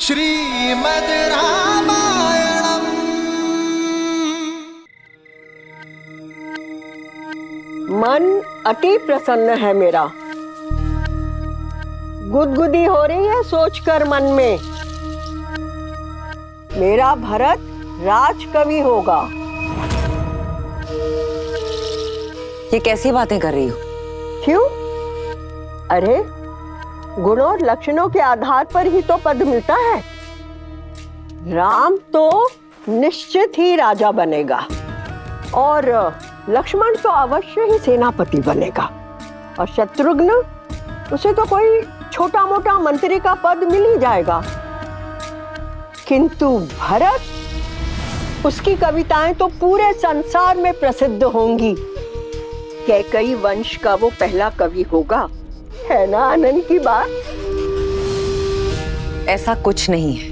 श्रीमद् रामायणम्। मन अति प्रसन्न है मेरा। गुदगुदी हो रही है सोचकर मन में, मेरा भरत राजकवि होगा। ये कैसी बातें कर रही हो? क्यों? अरे गुण और लक्षणों के आधार पर ही तो पद मिलता है। राम तो निश्चित ही राजा बनेगा और लक्ष्मण तो अवश्य ही सेनापति बनेगा, और शत्रुघ्न उसे तो कोई छोटा मोटा मंत्री का पद मिल ही जाएगा। किंतु भरत, उसकी कविताएं तो पूरे संसार में प्रसिद्ध होंगी। कैकई वंश का वो पहला कवि होगा, है ना आनंद की बात? ऐसा कुछ नहीं है।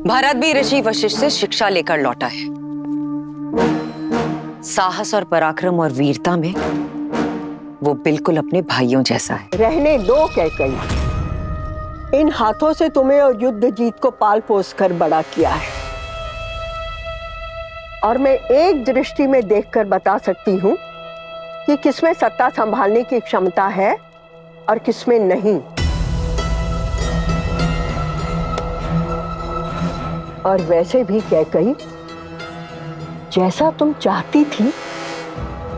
भरत भी ऋषि वशिष्ठ से शिक्षा लेकर लौटा है। साहस और पराक्रम और वीरता में वो बिल्कुल अपने भाइयों जैसा है। रहने दो कैकई, इन हाथों से तुम्हें और युद्ध जीत को पाल पोस कर बड़ा किया है, और मैं एक दृष्टि में देखकर बता सकती हूँ कि किसमें सत्ता संभालने की क्षमता है और किसमें नहीं। और वैसे भी कैकई, जैसा तुम चाहती थी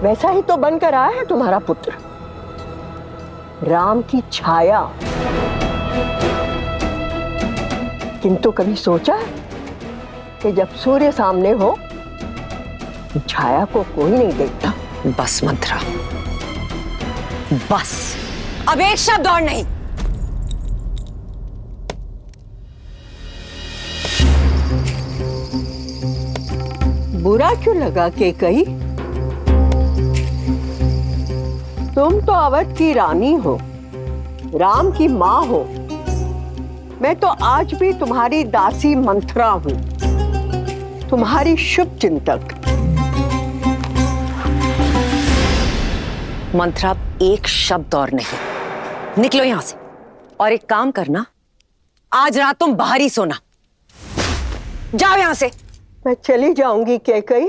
वैसा ही तो बनकर आया है तुम्हारा पुत्र, राम की छाया। किंतु कभी सोचा कि जब सूर्य सामने हो तो छाया को कोई नहीं देखता। बस मंत्रा, बस, अब एक शब्द और नहीं। बुरा क्यों लगा कैकई? तुम तो अवध की रानी हो, राम की माँ हो। मैं तो आज भी तुम्हारी दासी मंत्रा हूं, तुम्हारी शुभ चिंतक। मंत्रा, एक शब्द और नहीं। निकलो यहां से, और एक काम करना, आज रात तुम बाहर ही सोना। जाओ यहां से। मैं चली जाऊंगी कैकई,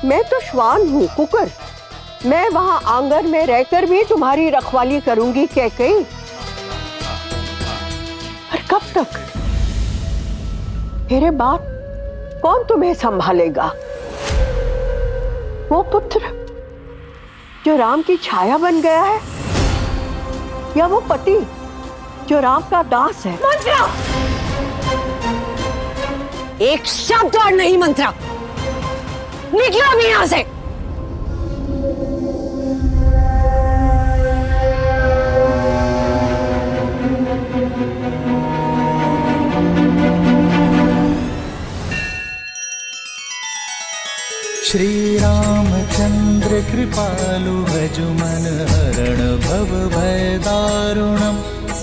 मैं तो श्वान हूं, कुकर। मैं वहां आंगन में रहकर भी तुम्हारी रखवाली करूंगी कैकई। पर कब तक? मेरे बाद कौन तुम्हें संभालेगा? वो पुत्र जो राम की छाया बन गया है, या वो पति जो राम का दास है? मंत्रा, एक शब्द और नहीं। मंत्रा, निकलो अभी यहां से। श्री रामचंद्र कृपालु भजु मन हरण भव भय दारुणम्।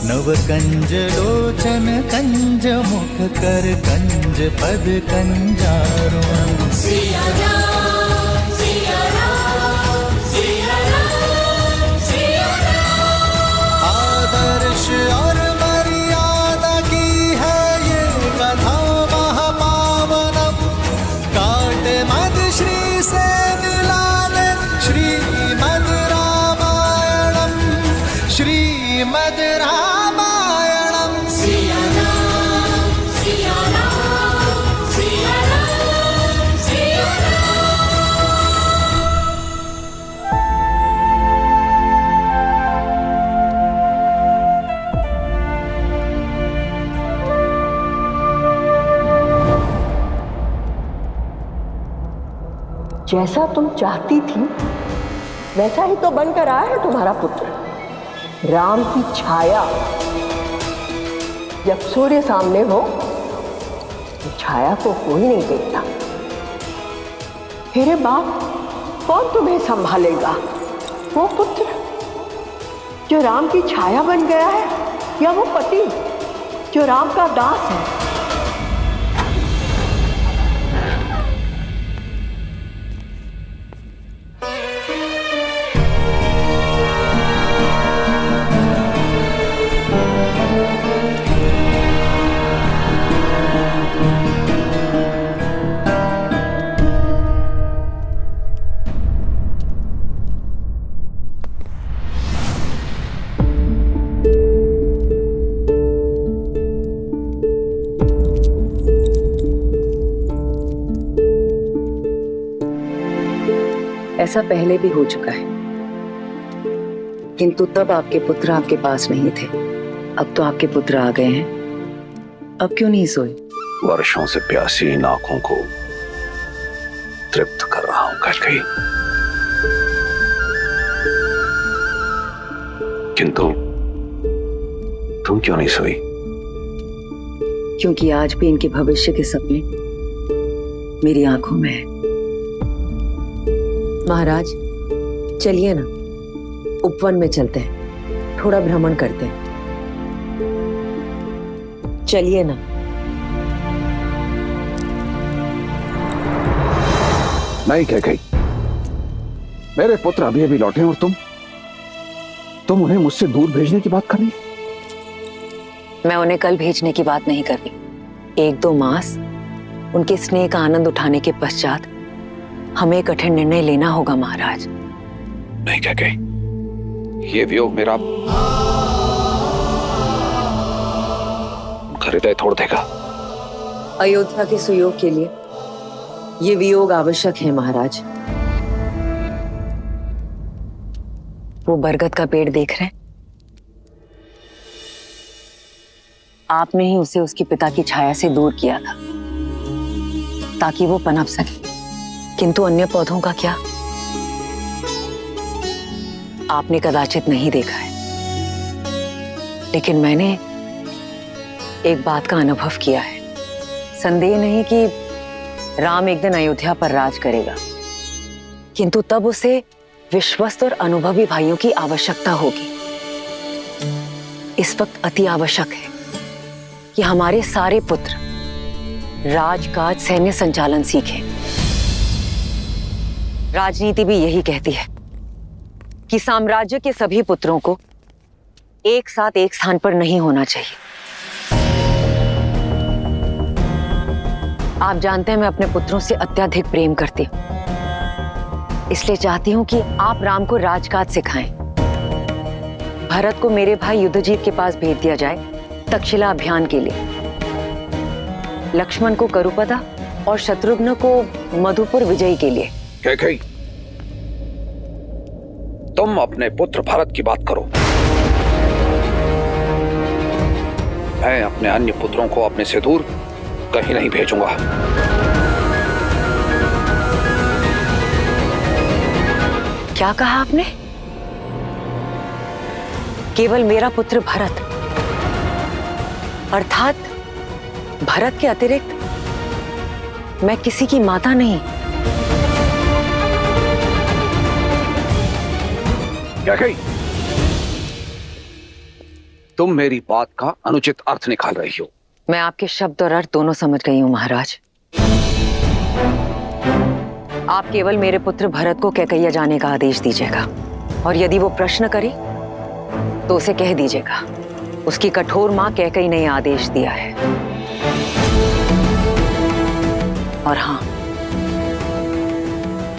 नव कंज लोचन कंज मुख कर कंज पद कंजारुणम्। सिया राम, सिया राम, सिया राम, सिया राम। आदर्श और मर्यादा की है ये कथा महापावनम्। काट मद श्री से मिला दे श्रीमद् रामायणम्। श्रीमद् रामायणम्। सिया राम, सिया राम, सिया राम, सिया राम। जैसा तुम चाहती थी वैसा ही तो बनकर आया है तुम्हारा पुत्र, राम की छाया। जब सूर्य सामने हो तो छाया को कोई नहीं देखता। मेरे बाप, कौन तुम्हें संभालेगा? वो पुत्र जो राम की छाया बन गया है, या वो पति जो राम का दास है? ऐसा पहले भी हो चुका है, किंतु तब आपके पुत्र आपके पास नहीं थे। अब तो आपके पुत्र आ गए हैं, अब क्यों नहीं सोए? वर्षों से प्यासी इन आंखों को तृप्त कर रहा हूं कैकेयी। किंतु तुम क्यों नहीं सोई? क्योंकि आज भी इनके भविष्य के सपने मेरी आंखों में है। महाराज, चलिए ना, उपवन में चलते हैं, थोड़ा भ्रमण करते हैं। चलिए ना। नहीं कैकेयी, मेरे पुत्र अभी अभी लौटे और तुम उन्हें मुझसे दूर भेजने की बात कर रही? मैं उन्हें कल भेजने की बात नहीं कर रही। 1-2 मास उनके स्नेह का आनंद उठाने के पश्चात हमें कठिन निर्णय लेना होगा महाराज। नहीं कैकेयी, ये वियोग मेरा हृदय तोड़ देगा। अयोध्या के सुयोग के लिए ये वियोग आवश्यक है महाराज। वो बरगद का पेड़ देख रहे हैं? आपने ही उसे उसके पिता की छाया से दूर किया था ताकि वो पनप सके, किंतु अन्य पौधों का क्या? आपने कदाचित नहीं देखा है, लेकिन मैंने एक बात का अनुभव किया है। संदेह नहीं कि राम एक दिन अयोध्या पर राज करेगा, किंतु तब उसे विश्वस्त और अनुभवी भाइयों की आवश्यकता होगी। इस वक्त अति आवश्यक है कि हमारे सारे पुत्र राजकाज, सैन्य संचालन सीखें। राजनीति भी यही कहती है कि साम्राज्य के सभी पुत्रों को एक साथ एक स्थान पर नहीं होना चाहिए। आप जानते हैं मैं अपने पुत्रों से अत्यधिक प्रेम करती हूं, इसलिए चाहती हूं कि आप राम को राजकाज सिखाएं। भरत को मेरे भाई युद्धजीत के पास भेज दिया जाए तक्षशिला अभियान के लिए, लक्ष्मण को करुपदा और शत्रुघ्न को मधुपुर विजय के लिए। कैकेयी, तुम अपने पुत्र भरत की बात करो, मैं अपने अन्य पुत्रों को अपने से दूर कहीं नहीं भेजूंगा। क्या कहा आपने? केवल मेरा पुत्र भरत, अर्थात भरत के अतिरिक्त मैं किसी की माता नहीं? कैकेयी, तुम मेरी बात का अनुचित अर्थ निकाल रही हो। मैं आपके शब्द और अर्थ दोनों समझ गई हूं महाराज। आप केवल मेरे पुत्र भरत को कैकैया जाने का आदेश दीजिएगा, और यदि वो प्रश्न करे तो उसे कह दीजिएगा उसकी कठोर मां कैकई ने आदेश दिया है। और हां,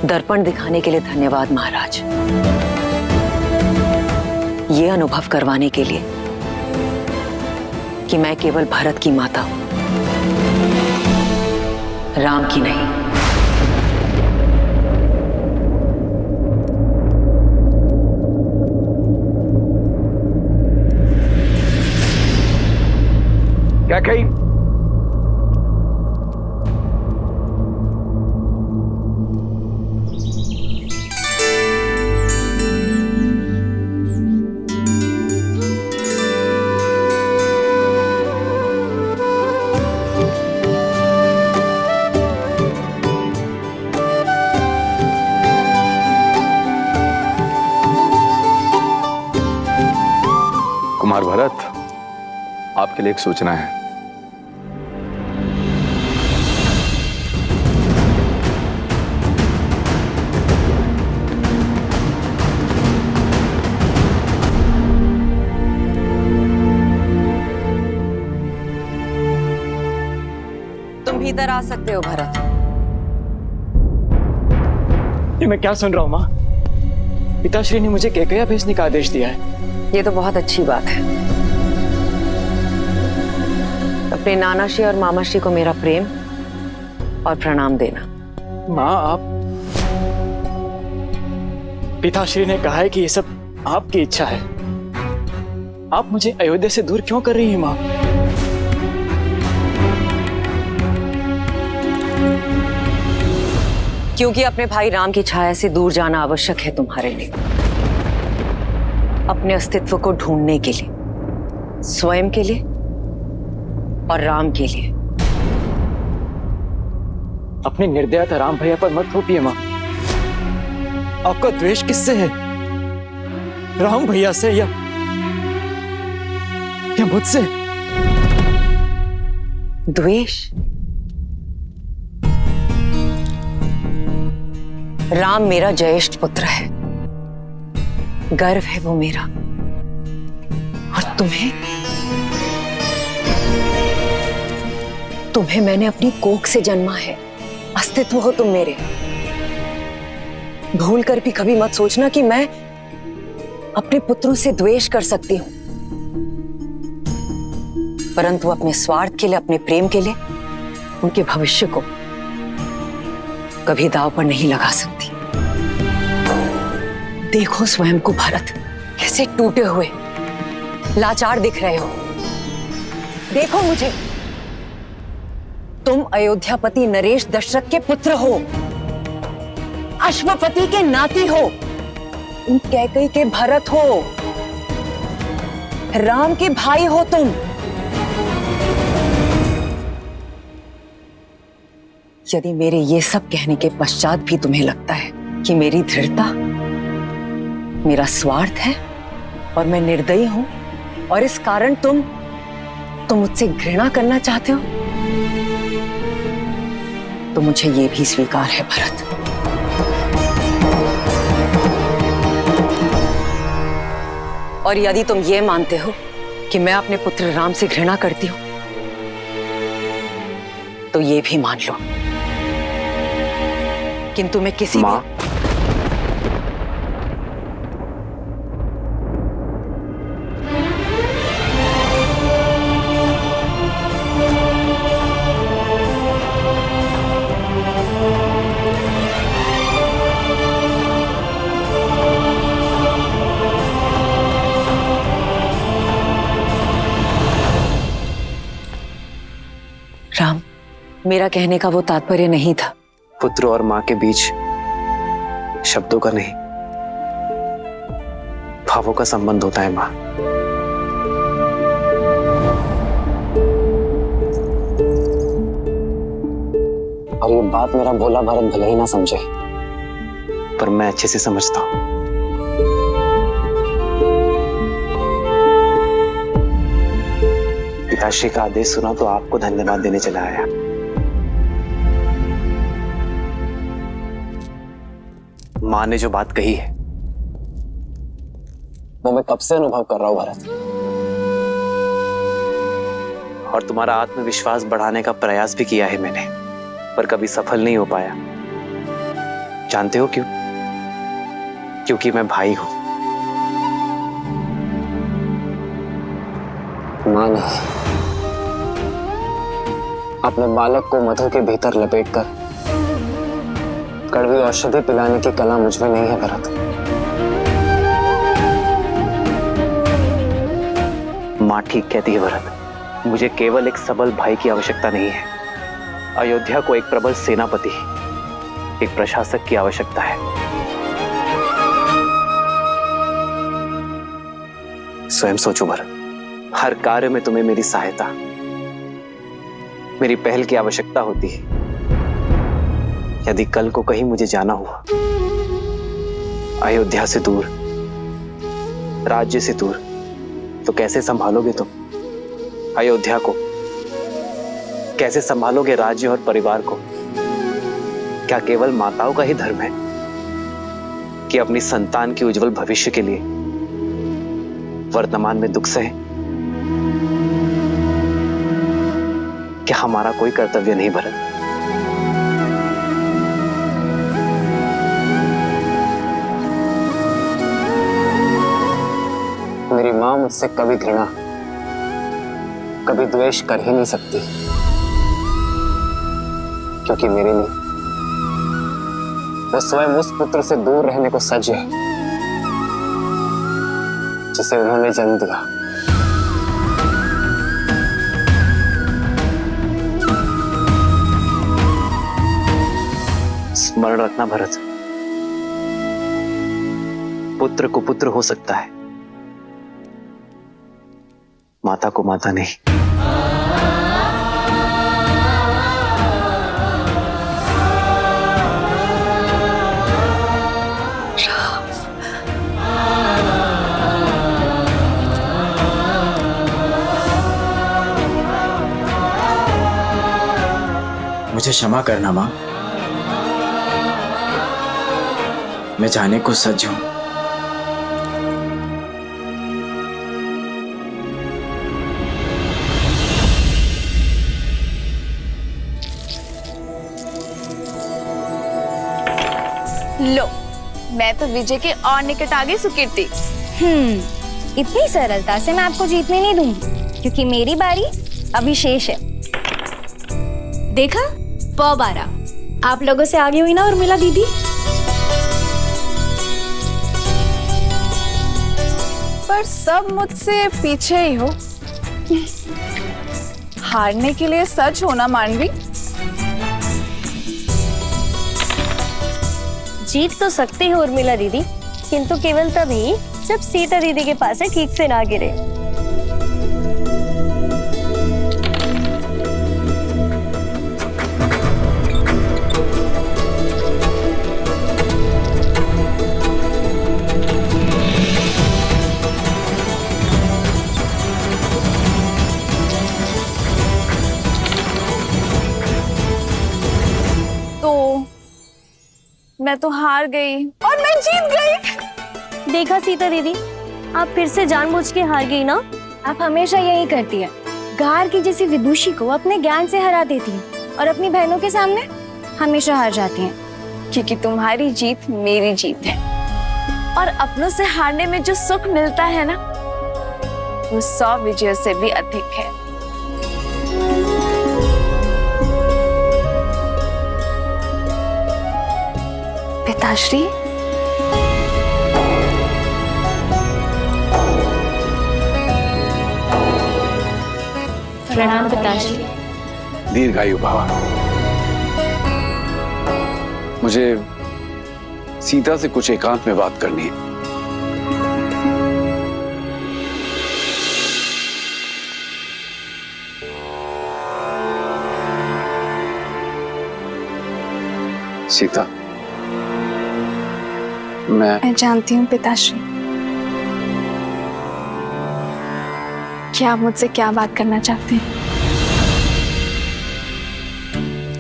दर्पण दिखाने के लिए धन्यवाद महाराज। ये अनुभव करवाने के लिए कि मैं केवल भरत की माता हूं, राम की नहीं। कैकेयी, कुमार भरत, आपके लिए एक सूचना है। तुम भीतर आ सकते हो भरत। ये मैं क्या सुन रहा हूँ माँ? पिताश्री ने मुझे कैकैया भेजने का आदेश दिया है। ये तो बहुत अच्छी बात है। अपने नानाश्री और मामाश्री को मेरा प्रेम और प्रणाम देना। माँ, पिताश्री ने कहा है कि ये सब आपकी इच्छा है। आप मुझे अयोध्या से दूर क्यों कर रही हैं माँ? क्योंकि अपने भाई राम की छाया से दूर जाना आवश्यक है तुम्हारे लिए, अपने अस्तित्व को ढूंढने के लिए, स्वयं के लिए और राम के लिए। अपनी निर्दयता राम भैया पर मत थोपिए माँ। आपका द्वेष किससे है? राम भैया से या मुझसे? द्वेष? राम मेरा ज्येष्ठ पुत्र है, गर्व है वो मेरा। और तुम्हें मैंने अपनी कोख से जन्मा है, अस्तित्व हो तुम मेरे। भूल कर भी कभी मत सोचना कि मैं अपने पुत्रों से द्वेष कर सकती हूं, परंतु अपने स्वार्थ के लिए, अपने प्रेम के लिए, उनके भविष्य को कभी दांव पर नहीं लगा सकती। देखो स्वयं को भरत, कैसे टूटे हुए लाचार दिख रहे हो। देखो मुझे, तुम अयोध्यापति नरेश दशरथ के पुत्र हो, अश्वपति के नाती हो, उन कैकेयी के भरत हो, राम के भाई हो तुम। यदि मेरे ये सब कहने के पश्चात भी तुम्हें लगता है कि मेरी दृढ़ता, मेरा स्वार्थ है और मैं निर्दयी हूं और इस कारण तुम मुझसे घृणा करना चाहते हो, तो मुझे ये भी स्वीकार है भरत। और यदि तुम ये मानते हो कि मैं अपने पुत्र राम से घृणा करती हूं, तो ये भी मान लो, किंतु मैं किसी मां, राम, मेरा कहने का वो तात्पर्य नहीं था। पुत्र और मां के बीच शब्दों का नहीं, भावों का संबंध होता है मां। और ये बात मेरा भोला भरत भले ही ना समझे, पर मैं अच्छे से समझता हूं। पिताश्री का आदेश सुना तो आपको धन्यवाद देने चला आया। मां ने जो बात कही है वो मैं कब से अनुभव कर रहा हूं भरत, और तुम्हारा आत्मविश्वास बढ़ाने का प्रयास भी किया है मैंने, पर कभी सफल नहीं हो पाया। जानते हो क्यों? क्योंकि मैं भाई हूं। मां ने अपने बालक को मधु के भीतर लपेटकर कड़वी औषधि पिलाने की कला मुझ में नहीं है भरत। मां ठीक कहती है भरत, मुझे केवल एक सबल भाई की आवश्यकता नहीं है, अयोध्या को एक प्रबल सेनापति, एक प्रशासक की आवश्यकता है। स्वयं सोचो भरत, हर कार्य में तुम्हें मेरी सहायता, मेरी पहल की आवश्यकता होती है। यदि कल को कहीं मुझे जाना हुआ, अयोध्या से दूर, राज्य से दूर, तो कैसे संभालोगे तुम अयोध्या को? कैसे संभालोगे राज्य और परिवार को? क्या केवल माताओं का ही धर्म है कि अपनी संतान के उज्जवल भविष्य के लिए वर्तमान में दुख सहे? क्या हमारा कोई कर्तव्य नहीं भरत? मेरी मां मुझसे कभी घृणा, कभी द्वेष कर ही नहीं सकती, क्योंकि मेरे लिए वो स्वयं उस पुत्र से दूर रहने को सज्ज है जिसे उन्होंने जन्म दिया। स्मरण रखना भरत, पुत्र को पुत्र हो सकता है, माता को माता नहीं। मुझे क्षमा करना माँ, मैं जाने को सज्ज हूं। लो, मैं तो विजय के और निकट आ गई सुकीर्ति। इतनी सरलता से मैं आपको जीतने नहीं दूंगी, क्योंकि मेरी बारी अभी शेष है। देखा, 12 आप लोगों से आगे हुई ना उर्मिला दीदी। पर सब मुझसे पीछे ही हो। हारने के लिए सच होना मानवी। जीत तो सकती है उर्मिला दीदी, किंतु केवल तभी जब सीता दीदी के पास से ठीक से ना गिरे। मैं तो हार गई और मैं जीत गई। देखा सीता दीदी, आप फिर से जानबूझ के हार गई ना। आप हमेशा यही करती है, गार की जैसी विदुषी को अपने ज्ञान से हरा देती है और अपनी बहनों के सामने हमेशा हार जाती हैं। क्योंकि तुम्हारी जीत मेरी जीत है, और अपनों से हारने में जो सुख मिलता है ना, वो 100 विजयों से भी अधिक है। पिताश्री, प्रणाम पिताश्री। दीर्घायु भव। मुझे सीता से कुछ एकांत में बात करनी है। सीता, मैं जानती हूँ पिताश्री कि आप मुझसे क्या बात करना चाहते हैं।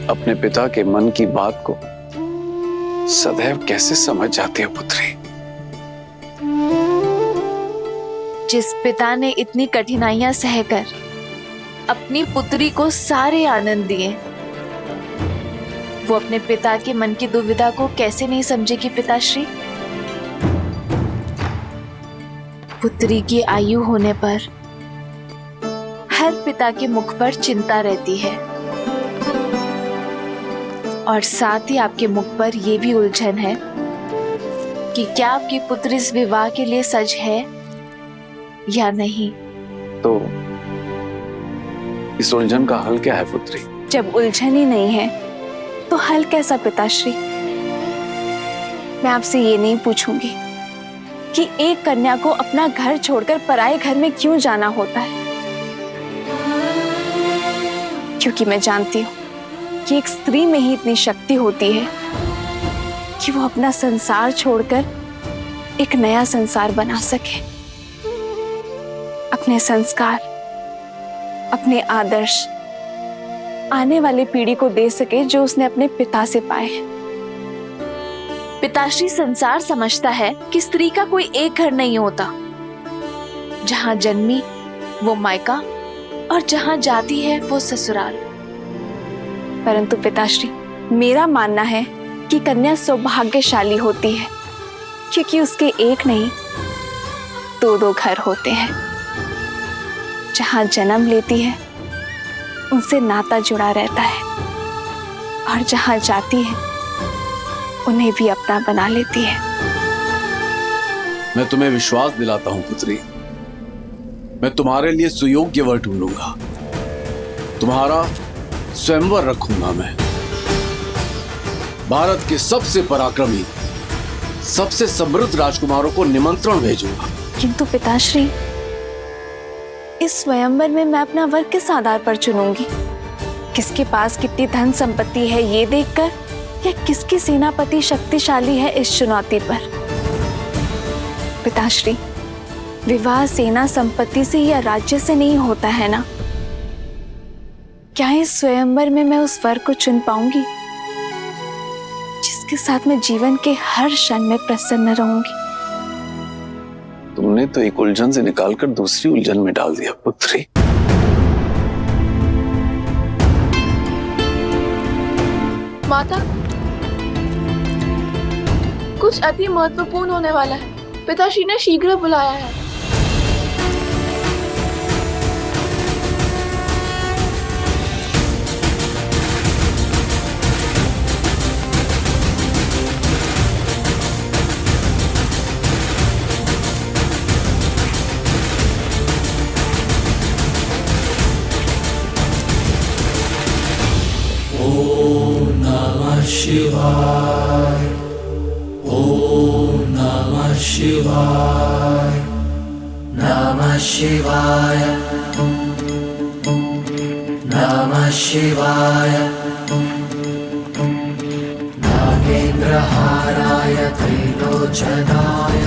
अपने पिता के मन की बात को सदैव कैसे समझ जाती हो पुत्री? जिस पिता ने इतनी कठिनाइयां सहकर अपनी पुत्री को सारे आनंद दिए, वो अपने पिता के मन की दुविधा को कैसे नहीं समझेगी पिताश्री? पुत्री की आयु होने पर हर पिता के मुख पर चिंता रहती है, और साथ ही आपके मुख पर यह भी उलझन है कि क्या आपकी पुत्री इस विवाह के लिए सज है या नहीं। तो इस उलझन का हल क्या है पुत्री? जब उलझन ही नहीं है तो हल कैसा पिताश्री? मैं आपसे ये नहीं पूछूंगी कि एक कन्या को अपना घर छोड़कर पराये घर में क्यों जाना होता है, क्योंकि मैं जानती हूँ कि एक स्त्री में ही इतनी शक्ति होती है कि वो अपना संसार छोड़कर एक नया संसार बना सके, अपने संस्कार, अपने आदर्श आने वाली पीढ़ी को दे सके जो उसने अपने पिता से पाए हैं। पिताश्री, संसार समझता है कि स्त्री का कोई एक घर नहीं होता, जहां जन्मी वो मायका और जहां जाती है वो ससुराल। परंतु पिताश्री, मेरा मानना है कि कन्या सौभाग्यशाली होती है, क्योंकि उसके एक नहीं 2-2 घर होते हैं। जहां जन्म लेती है उनसे नाता जुड़ा रहता है, और जहां जाती है उन्हें भी अपना बना लेती है। मैं तुम्हें विश्वास दिलाता हूं पुत्री, मैं तुम्हारे लिए सुयोग्य वर ढूंढूंगा, तुम्हारा स्वयंवर रखूंगा। मैं भारत के सबसे पराक्रमी, सबसे समृद्ध राजकुमारों को निमंत्रण भेजूंगा। किंतु पिताश्री, इस स्वयंवर में मैं अपना वर किस आधार पर चुनूंगी? किसके पास कितनी धन संपत्ति है ये देखकर, या किसकी सेनापति शक्तिशाली है इस चुनौती पर? पिताश्री, विवाह सेना संपत्ति से या राज्य से नहीं होता है ना? क्या इस स्वयंवर में मैं उस वर को चुन पाऊंगी जिसके साथ मैं जीवन के हर क्षण में प्रसन्न रहूंगी? तुमने तो एक उलझन से निकालकर दूसरी उलझन में डाल दिया पुत्री। माता, कुछ अति महत्वपूर्ण होने वाला है। पिताश्री ने शीघ्र बुलाया है। शिवाय ओम नमः शिवाय नमः शिवाय नमः शिवाय नागेन्द्रहाराय त्रिलोचनाय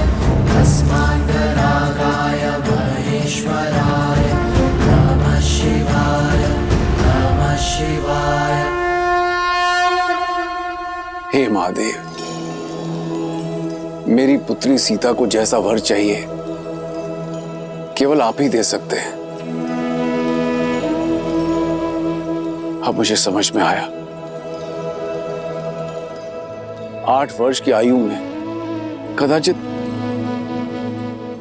भस्मान्तरागाय महेश्वराय नमः शिवाय नमः शिवाय। हे महादेव, मेरी पुत्री सीता को जैसा वर चाहिए केवल आप ही दे सकते हैं। अब मुझे समझ में आया, 8 वर्ष की आयु में कदाचित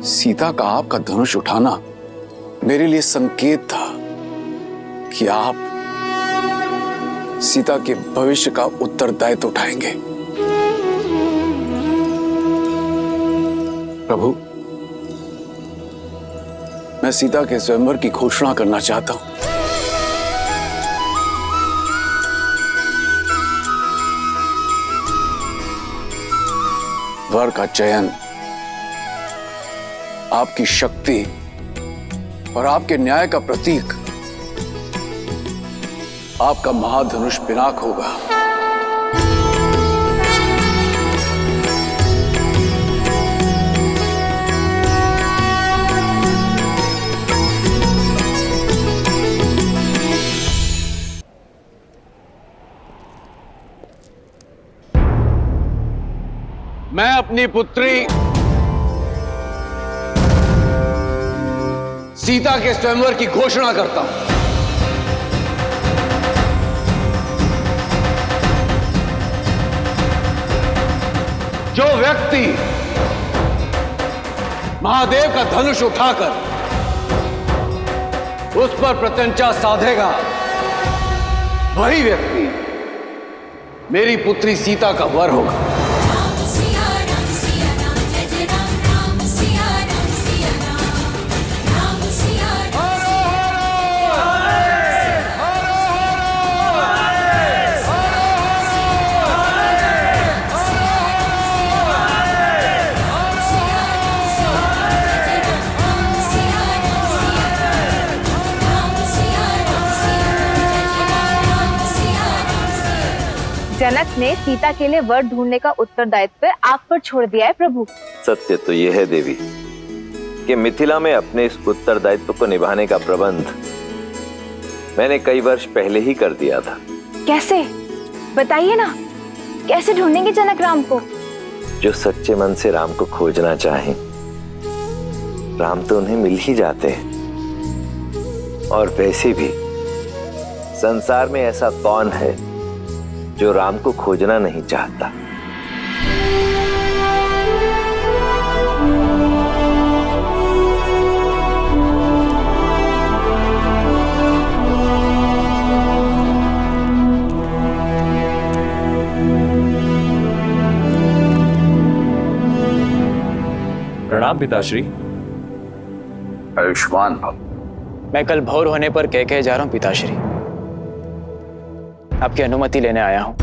सीता का आपका धनुष उठाना मेरे लिए संकेत था कि आप सीता के भविष्य का उत्तरदायित्व उठाएंगे। प्रभु, मैं सीता के स्वयंवर की घोषणा करना चाहता हूं। वर का चयन आपकी शक्ति और आपके न्याय का प्रतीक आपका महाधनुष पिनाक होगा। मैं अपनी पुत्री सीता के स्वयंवर की घोषणा करता हूं। जो व्यक्ति महादेव का धनुष उठाकर उस पर प्रत्यंचा साधेगा, वही व्यक्ति मेरी पुत्री सीता का वर होगा। जनक ने सीता के लिए वर ढूंढने का उत्तरदायित्व आप पर छोड़ दिया है प्रभु। सत्य तो यह है देवी कि मिथिला में अपने इस उत्तरदायित्व को निभाने का प्रबंध मैंने कई वर्ष पहले ही कर दिया था। कैसे, बताइए ना, कैसे ढूंढेंगे जनक राम को? जो सच्चे मन से राम को खोजना चाहें, राम तो उन्हें मिल ही जाते हैं। और वैसे भी संसार में ऐसा कौन है जो राम को खोजना नहीं चाहता? प्रणाम प्रणाम पिताश्री। आयुष्मान भव। मैं कल भोर होने पर कह जा रहा हूं पिताश्री। आपकी अनुमति लेने आया हूं।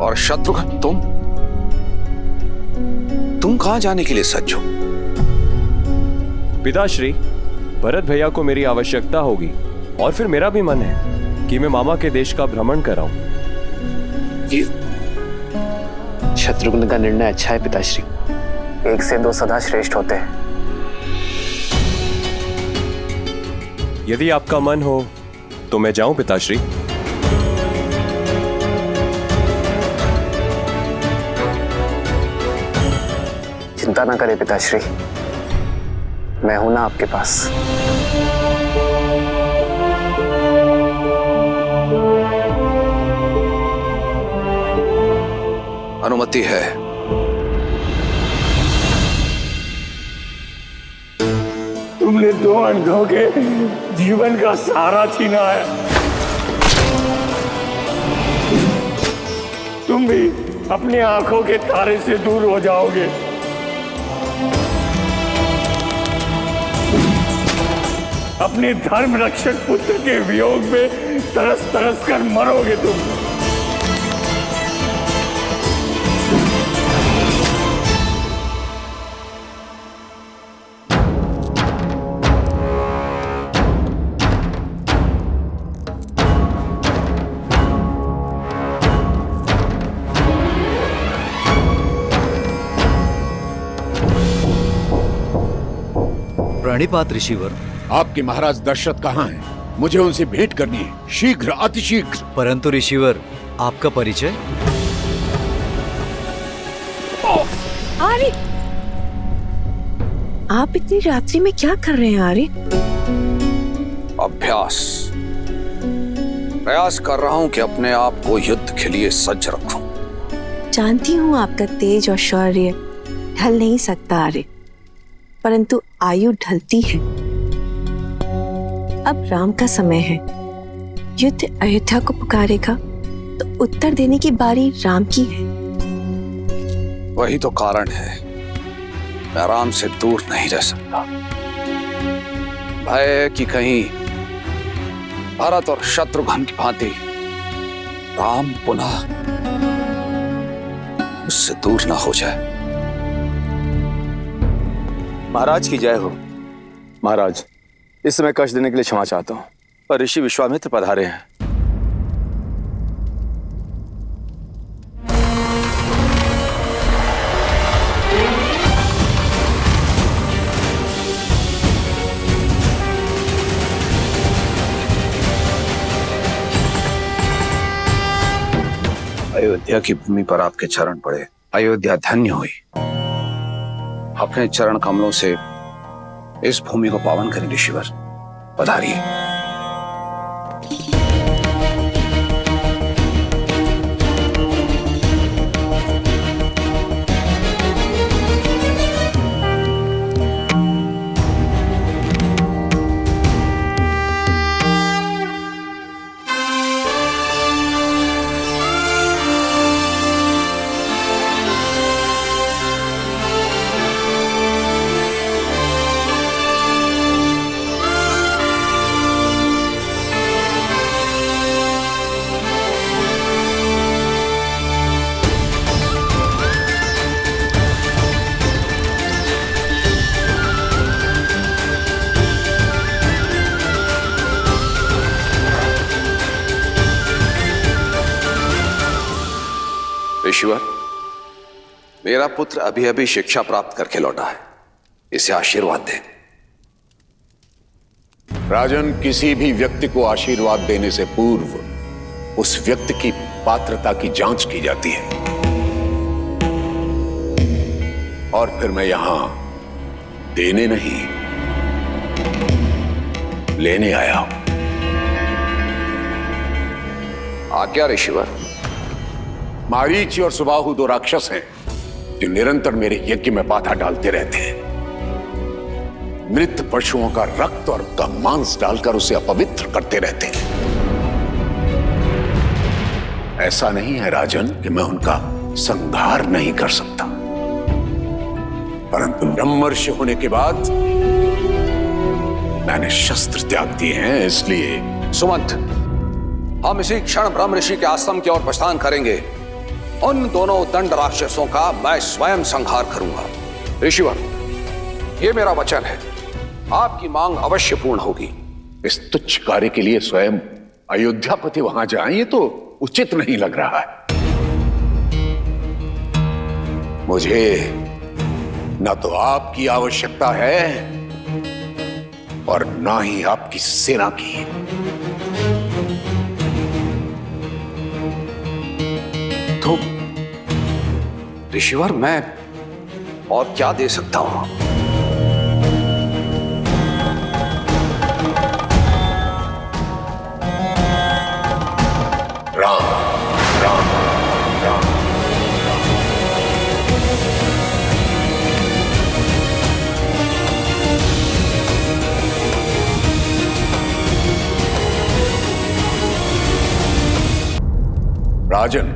और शत्रुघ्न, तुम कहां जाने के लिए सज्ज हो? पिताश्री, भरत भैया को मेरी आवश्यकता होगी और फिर मेरा भी मन है कि मैं मामा के देश का भ्रमण कराऊं। शत्रुघ्न का निर्णय अच्छा है पिताश्री। 1 से 2 सदा श्रेष्ठ होते हैं। यदि आपका मन हो तो मैं जाऊं पिताश्री। चिंता ना करें पिताश्री, मैं हूं ना आपके पास। अनुमति है। तुमने 2 अंधों के जीवन का सहारा छीना है। तुम भी अपनी आंखों के तारे से दूर हो जाओगे। अपने धर्म रक्षक पुत्र के वियोग में तरस तरस कर मरोगे तुम। प्रणिपात ऋषिवर। आपके महाराज दशरथ कहाँ हैं? मुझे उनसे भेंट करनी है, शीघ्र, अतिशीघ्र। परंतु ऋषिवर, आपका परिचय? आर्य, आप इतनी रात्रि में क्या कर रहे हैं आर्य? अभ्यास। प्रयास कर रहा हूं कि अपने आप को युद्ध के लिए सज्ज रखूं। जानती हूँ आपका तेज और शौर्य ढल नहीं सकता आर्य, परंतु आयु ढलती है। अब राम का समय है। युद्ध अयोध्या को पुकारेगा तो उत्तर देने की बारी राम की है। वही तो कारण है, मैं राम से दूर नहीं रह सकता। भय कि कहीं भरत और शत्रुघ्न की भांति राम पुनः उससे दूर ना हो जाए। महाराज की जय हो। महाराज, इस समय कष्ट देने के लिए क्षमा चाहता हूं, पर ऋषि विश्वामित्र पधारे हैं। अयोध्या की भूमि पर आपके चरण पड़े, अयोध्या धन्य हुई। अपने चरण कमलों से इस भूमि को पावन करें ऋषिवर, पधारिए। ऋषिवर, मेरा पुत्र अभी अभी शिक्षा प्राप्त करके लौटा है, इसे आशीर्वाद दें। राजन, किसी भी व्यक्ति को आशीर्वाद देने से पूर्व उस व्यक्ति की पात्रता की जांच की जाती है, और फिर मैं यहां देने नहीं लेने आया हूं। आज्ञा ऋषिवर। मारीची और सुबाहु दो राक्षस हैं जो निरंतर मेरे यज्ञ में बाधा डालते रहते हैं। मृत पशुओं का रक्त और उनका मांस डालकर उसे अपवित्र करते रहते हैं। ऐसा नहीं है राजन कि मैं उनका संहार नहीं कर सकता, परंतु ब्रह्मर्षि होने के बाद मैंने शस्त्र त्याग दिए हैं, इसलिए सुमंत, हम इसी क्षण ब्रह्म ऋषि के आश्रम की ओर प्रस्थान करेंगे। उन दोनों दंड राक्षसों का मैं स्वयं संहार करूंगा। ऋषिवर, ये मेरा वचन है, आपकी मांग अवश्य पूर्ण होगी। इस तुच्छ कार्य के लिए स्वयं अयोध्यापति वहां जाएं, ये तो उचित नहीं लग रहा है। मुझे न तो आपकी आवश्यकता है और ना ही आपकी सेना की। तो ऋषिवर, मैं और क्या दे सकता हूं? राम राम राम। राजन,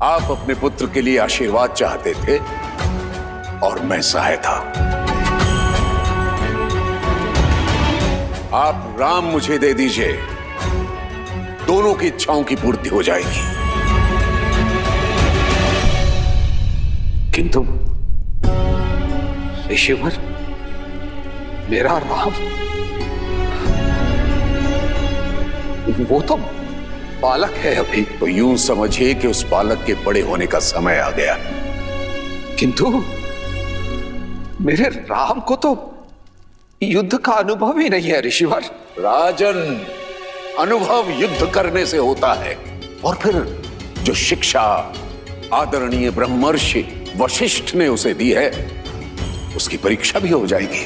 आप अपने पुत्र के लिए आशीर्वाद चाहते थे और मैं सहायता। आप राम मुझे दे दीजिए, दोनों की इच्छाओं की पूर्ति हो जाएगी। किंतु ऋषिवर, मेरा राम, वो तो बालक है अभी। तो यूं समझिए कि उस बालक के बड़े होने का समय आ गया। किंतु मेरे राम को तो युद्ध का अनुभव ही नहीं है ऋषिवर। राजन, अनुभव युद्ध करने से होता है, और फिर जो शिक्षा आदरणीय ब्रह्मर्षि वशिष्ठ ने उसे दी है, उसकी परीक्षा भी हो जाएगी।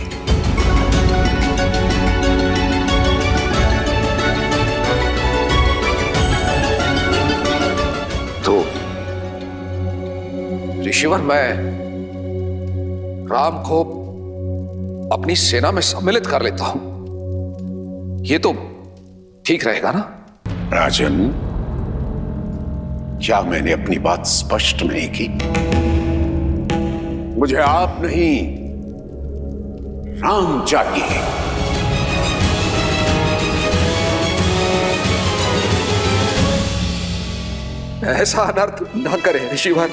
तो ऋषिवर, मैं राम को अपनी सेना में सम्मिलित कर लेता हूं। ये तो ठीक रहेगा ना? राजन, क्या मैंने अपनी बात स्पष्ट नहीं की? मुझे आप नहीं, राम चाहिए। ऐसा अनर्थ न करे ऋषिवर।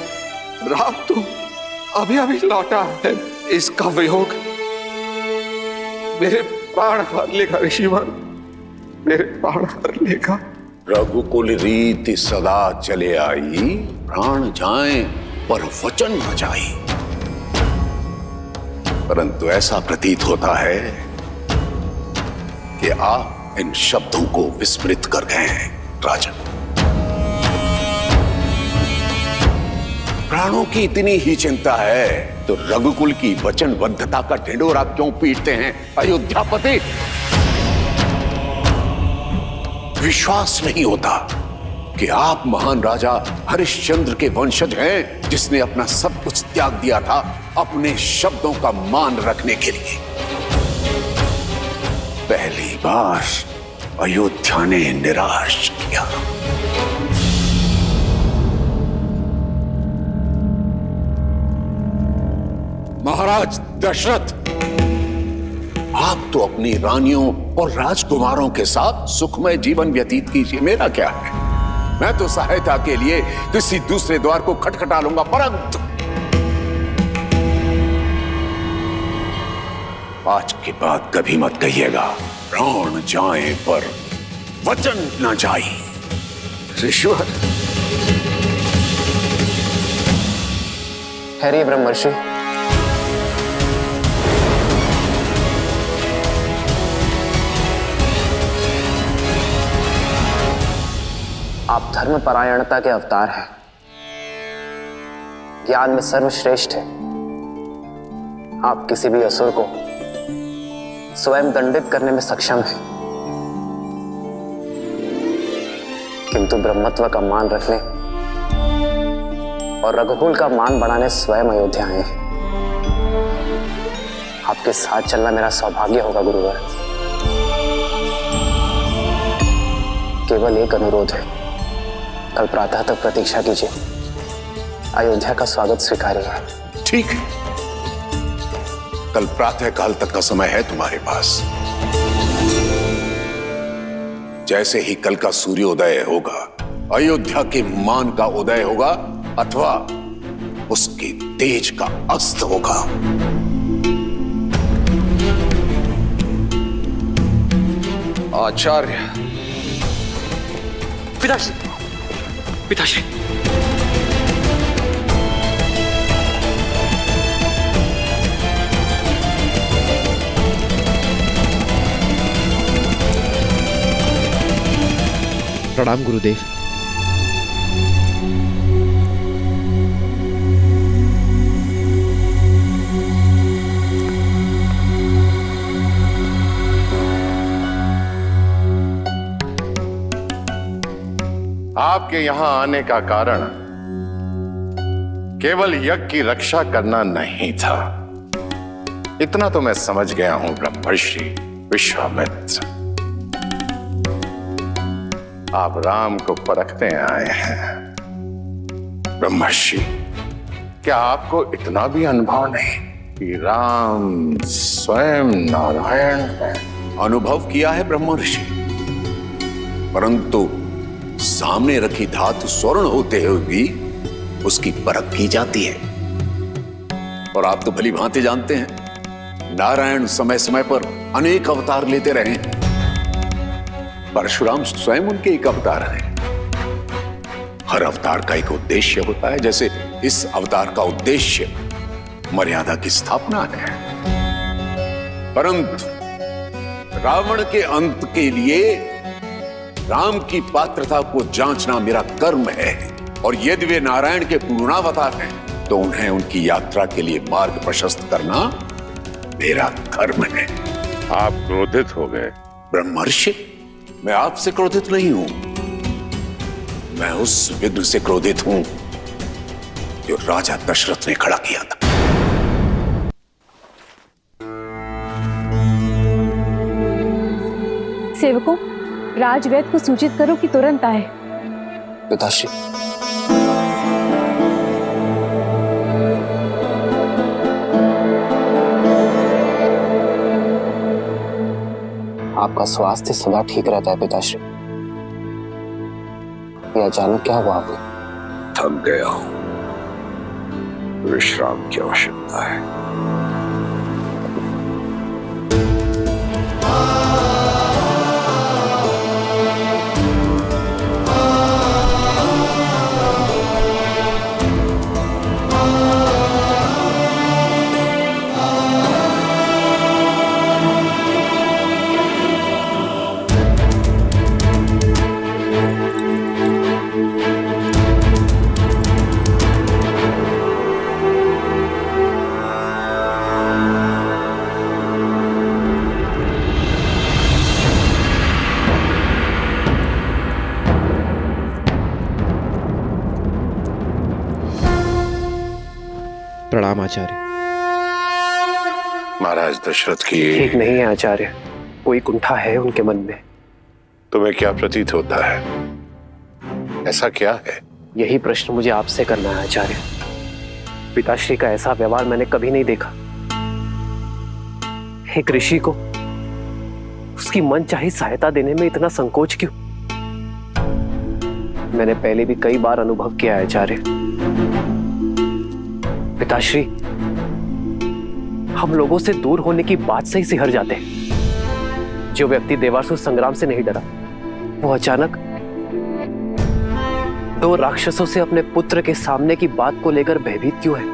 राम तो अभी अभी लौटा है, इसका वियोग मेरे प्राण हर लेगा ऋषिवर, मेरे प्राण हर लेगा। रघुकुल रीति सदा चले आई, प्राण जाएं पर वचन न जाए। परंतु ऐसा प्रतीत होता है कि आप इन शब्दों को विस्मृत कर गए हैं राजन। प्राणों की इतनी ही चिंता है तो रघुकुल की वचनबद्धता का ढिंढोरा क्यों पीटते हैं अयोध्यापति? विश्वास नहीं होता कि आप महान राजा हरिश्चंद्र के वंशज हैं, जिसने अपना सब कुछ त्याग दिया था अपने शब्दों का मान रखने के लिए। पहली बार अयोध्या ने निराश किया। महाराज दशरथ, आप तो अपनी रानियों और राजकुमारों के साथ सुखमय जीवन व्यतीत कीजिए, मेरा क्या है। मैं तो सहायता के लिए किसी दूसरे द्वार को खटखटा लूंगा, परंतु आज के बाद कभी मत कहिएगा प्राण जाए पर वचन न जाए। ऋषिवर, हरि ब्रह्मर्षि, आप धर्म परायणता के अवतार हैं, ज्ञान में सर्वश्रेष्ठ है। आप किसी भी असुर को स्वयं दंडित करने में सक्षम हैं, किंतु ब्रह्मत्व का मान रखने और रघुकुल का मान बढ़ाने स्वयं अयोध्या आए हैं। आपके साथ चलना मेरा सौभाग्य होगा गुरुवर। केवल एक अनुरोध है, कल प्रातः तक प्रतीक्षा कीजिए, अयोध्या का स्वागत स्वीकारिए। ठीक है, कल प्रातः काल तक का समय है तुम्हारे पास। जैसे ही कल का सूर्योदय होगा, अयोध्या के मान का उदय होगा अथवा उसके तेज का अस्त होगा। आचार्य। पिताश्री, पिताश्री। प्रणाम गुरुदेव। आपके यहां आने का कारण केवल यज्ञ की रक्षा करना नहीं था, इतना तो मैं समझ गया हूं ब्रह्मर्षि विश्वामित्र। आप राम को परखते आए हैं। ब्रह्मर्षि, क्या आपको इतना भी अनुभव नहीं कि राम स्वयं नारायण है? अनुभव किया है ब्रह्मर्षि, परंतु सामने रखी धातु स्वर्ण होते हुए भी उसकी परख की जाती है। और आप तो भली भांति जानते हैं, नारायण समय समय पर अनेक अवतार लेते रहे। परशुराम स्वयं उनके एक अवतार हैं। हर अवतार का एक उद्देश्य होता है, जैसे इस अवतार का उद्देश्य मर्यादा की स्थापना है। परंतु रावण के अंत के लिए राम की पात्रता को जांचना मेरा कर्म है, और यदि वे नारायण के पूर्णावतार हैं तो उन्हें उनकी यात्रा के लिए मार्ग प्रशस्त करना मेरा धर्म है। आप क्रोधित हो गए ब्रह्मर्षि, मैं आपसे क्रोधित नहीं हूं, मैं उस विघ्न से क्रोधित हूं जो राजा दशरथ ने खड़ा किया था। सेवकों, राजवैद्य को सूचित करो कि तुरंत आए। पिताश्री। आपका स्वास्थ्य सदा ठीक रहता है पिताश्री। ये अचानक क्या हुआ आपको? थक गया हूं, विश्राम की आवश्यकता है। प्रणाम आचार्य। महाराज दशरथ की ठीक नहीं है आचार्य, कोई कुंठा है उनके मन में। तुम्हें क्या प्रतीत होता है? ऐसा क्या है? यही प्रश्न मुझे आपसे करना है आचार्य। पिताश्री का ऐसा व्यवहार मैंने कभी नहीं देखा। एक ऋषि को उसकी मनचाही सहायता देने में इतना संकोच क्यों? मैंने पहले भी कई बार अनुभव किया है आचार्य। पिताश्री हम लोगों से दूर होने की बात से ही सिहर जाते हैं। जो व्यक्ति देवासुर संग्राम से नहीं डरा, वो अचानक दो राक्षसों से अपने पुत्र के सामने की बात को लेकर भयभीत क्यों है?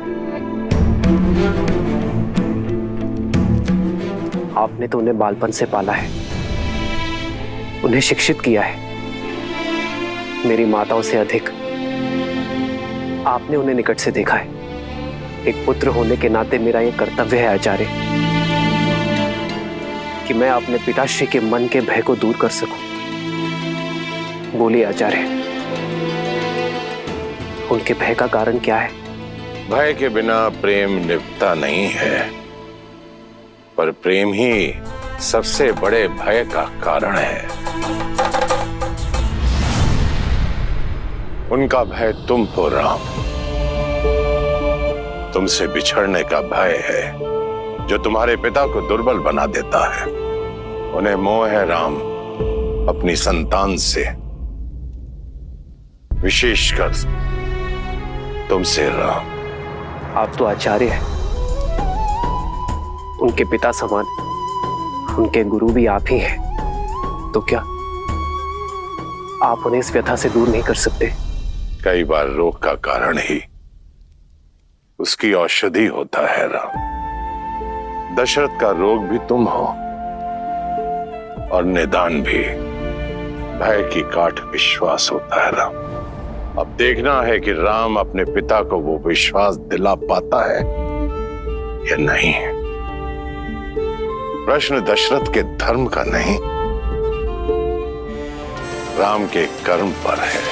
आपने तो उन्हें बालपन से पाला है, उन्हें शिक्षित किया है। मेरी माताओं से अधिक आपने उन्हें निकट से देखा है। एक पुत्र होने के नाते मेरा यह कर्तव्य है आचार्य कि मैं अपने पिताश्री के मन के भय को दूर कर सकूं। बोलिए आचार्य, उनके भय का कारण क्या है? भय के बिना प्रेम निभता नहीं है, पर प्रेम ही सबसे बड़े भय का कारण है। उनका भय तुम हो राम, तुमसे बिछड़ने का भय है जो तुम्हारे पिता को दुर्बल बना देता है। उन्हें मोह है राम अपनी संतान से, विशेषकर तुमसे राम। आप तो आचार्य हैं, उनके पिता समान, उनके गुरु भी आप ही हैं, तो क्या आप उन्हें इस व्यथा से दूर नहीं कर सकते? कई बार रोग का कारण ही उसकी औषधि होता है राम। दशरथ का रोग भी तुम हो और निदान भी भय की काट विश्वास होता है राम। अब देखना है कि राम अपने पिता को वो विश्वास दिला पाता है या नहीं। प्रश्न दशरथ के धर्म का नहीं, राम के कर्म पर है।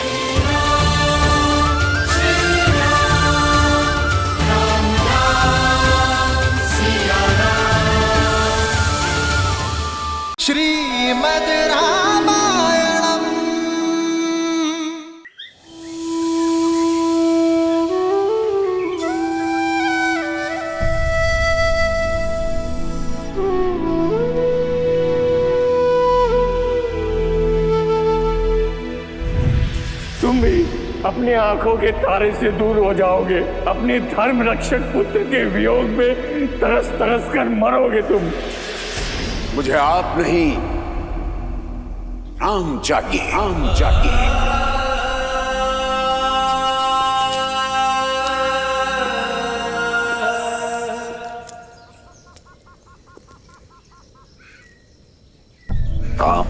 श्रीमद् रामायणम्। तुम भी अपनी आंखों के तारे से दूर हो जाओगे, अपने धर्म रक्षक पुत्र के वियोग में तरस तरस कर मरोगे तुम। मुझे आप नहीं, राम चाहिए, राम चाहिए। राम,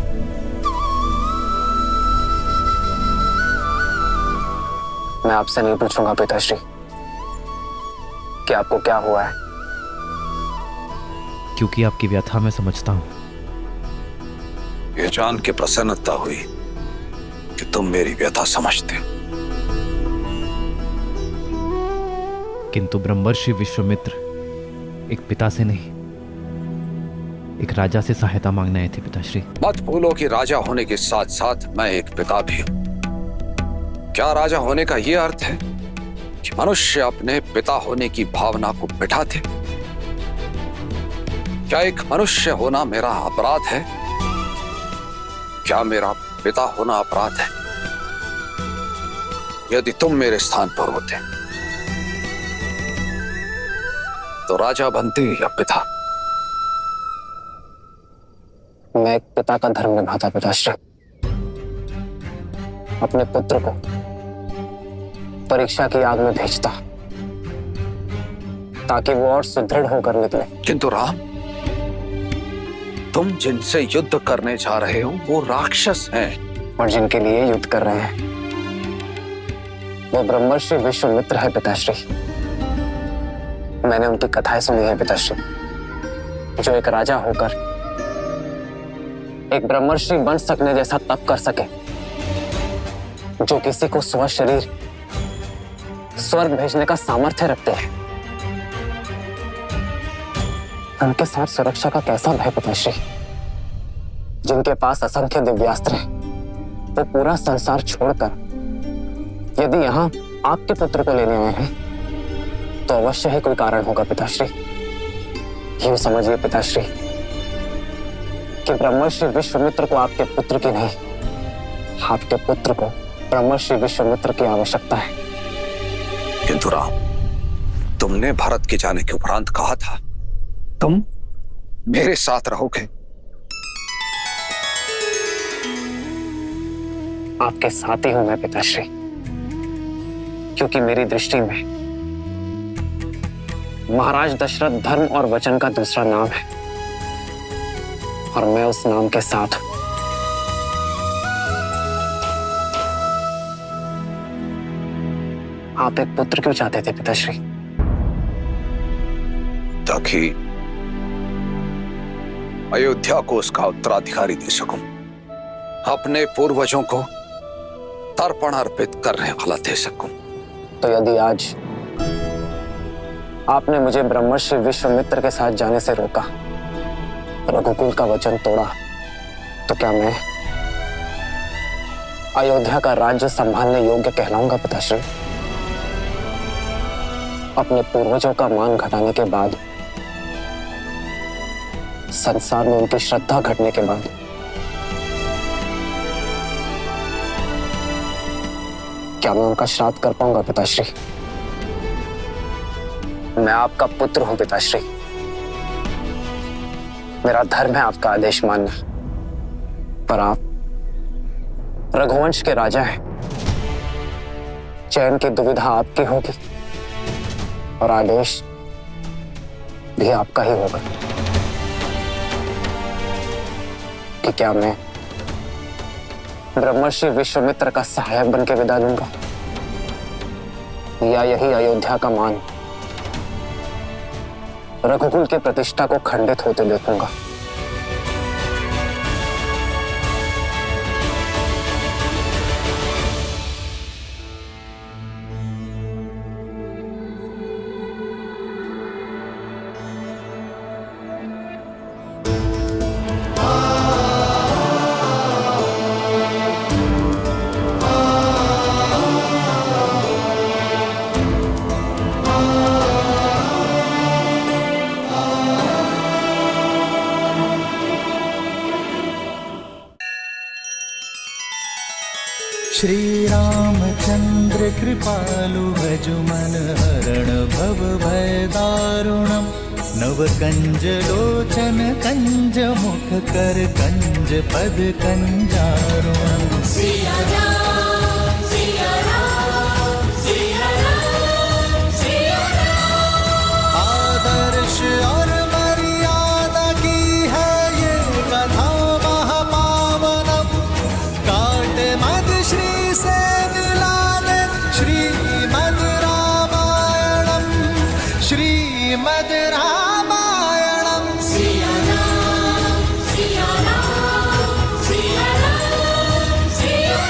मैं आपसे नहीं पूछूंगा पिताश्री कि आपको क्या हुआ है, क्योंकि आपकी व्यथा मैं समझता हूं। ये जान के प्रसन्नता हुई कि तुम मेरी व्यथा समझते। किंतु ब्रह्मर्षि विश्वामित्र एक पिता से नहीं, एक राजा से सहायता मांगने आए थे पिताश्री। मत भूलो कि राजा होने के साथ साथ मैं एक पिता भी हूं। क्या राजा होने का यह अर्थ है कि मनुष्य अपने पिता होने की भावना को बिठा दे? क्या एक मनुष्य होना मेरा अपराध है? क्या मेरा पिता होना अपराध है? यदि तुम मेरे स्थान पर होते तो राजा बनते या पिता? मैं एक पिता का धर्म निभाता पिताश्री। अपने पुत्र को परीक्षा की आग में भेजता ताकि वो और सुदृढ़ होकर निकले। किंतु राम, तुम जिनसे युद्ध करने जा रहे हो वो राक्षस हैं। और जिनके लिए युद्ध कर रहे हैं वो ब्रह्मर्षि विश्वामित्र है पिताश्री। मैंने उनकी कथाएं सुनी है पिताश्री, जो एक राजा होकर एक ब्रह्मर्षि बन सकने जैसा तप कर सके, जो किसी को स्व शरीर स्वर्ग भेजने का सामर्थ्य रखते हैं। उनके साथ सुरक्षा का कैसा भय पिताश्री? जिनके पास असंख्य दिव्यास्त्र हैं, वो पूरा संसार छोड़कर यदि यहाँ आपके पुत्र को लेने आए हैं तो अवश्य ही कोई कारण होगा पिताश्री। यूं समझिए पिताश्री कि ब्रह्मर्षि विश्वामित्र को आपके पुत्र की नहीं, आपके पुत्र को ब्रह्मर्षि विश्वामित्र की आवश्यकता है। किंतु राम, तुमने भारत के जाने के उपरांत कहा था तुम मेरे साथ रहोगे। आपके साथ ही हूं मैं पिताश्री, क्योंकि मेरी दृष्टि में महाराज दशरथ धर्म और वचन का दूसरा नाम है और मैं उस नाम के साथ हूं। आप एक पुत्र क्यों चाहते थे पिताश्री? ताकि अयोध्या को उसका उत्तराधिकारी दे सकूं, अपने पूर्वजों को तर्पण अर्पित करने वाला दे सकूं। तो यदि आज आपने मुझे ब्रह्मर्षि विश्वामित्र के साथ जाने से रोका, रघुकुल का वचन तोड़ा, तो क्या मैं अयोध्या का राज्य संभालने योग्य कहलाऊंगा पिताश्री? अपने पूर्वजों का मान घटाने के बाद, संसार में उनकी श्रद्धा घटने के बाद, क्या मैं उनका श्राद्ध कर पाऊंगा पिताश्री? मैं आपका पुत्र हूं पिताश्री, मेरा धर्म है आपका आदेश मानना, पर आप रघुवंश के राजा हैं। चयन की दुविधा आपकी होगी और आदेश भी आपका ही होगा कि क्या मैं ब्रह्मर्षि विश्वामित्र का सहायक बन के विदा लूंगा, या यही अयोध्या का मान, रघुकुल की प्रतिष्ठा को खंडित होते देखूंगा। श्री रामचंद्र कृपालु भजुमन हरण भव भय दारुणम नव कंज लोचन कंज मुख कर कंज पद कंजारुणम। सिया राम सिया राम सिया राम सिया राम। आदर्श और मर्यादा की है ये कथा महापावनम, काट मद श्री से मिला दे श्रीमद् रामायणम, श्रीमद् रामायणम। सिया राम सिया राम सिया राम सिया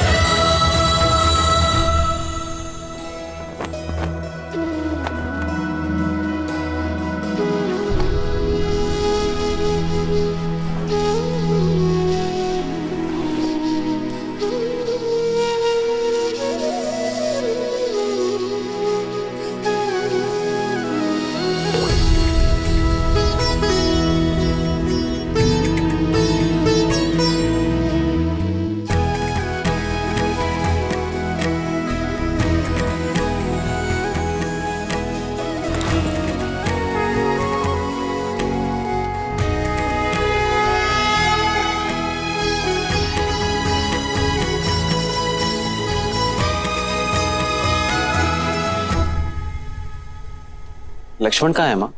लक्ष्मण कहाँ है माँ?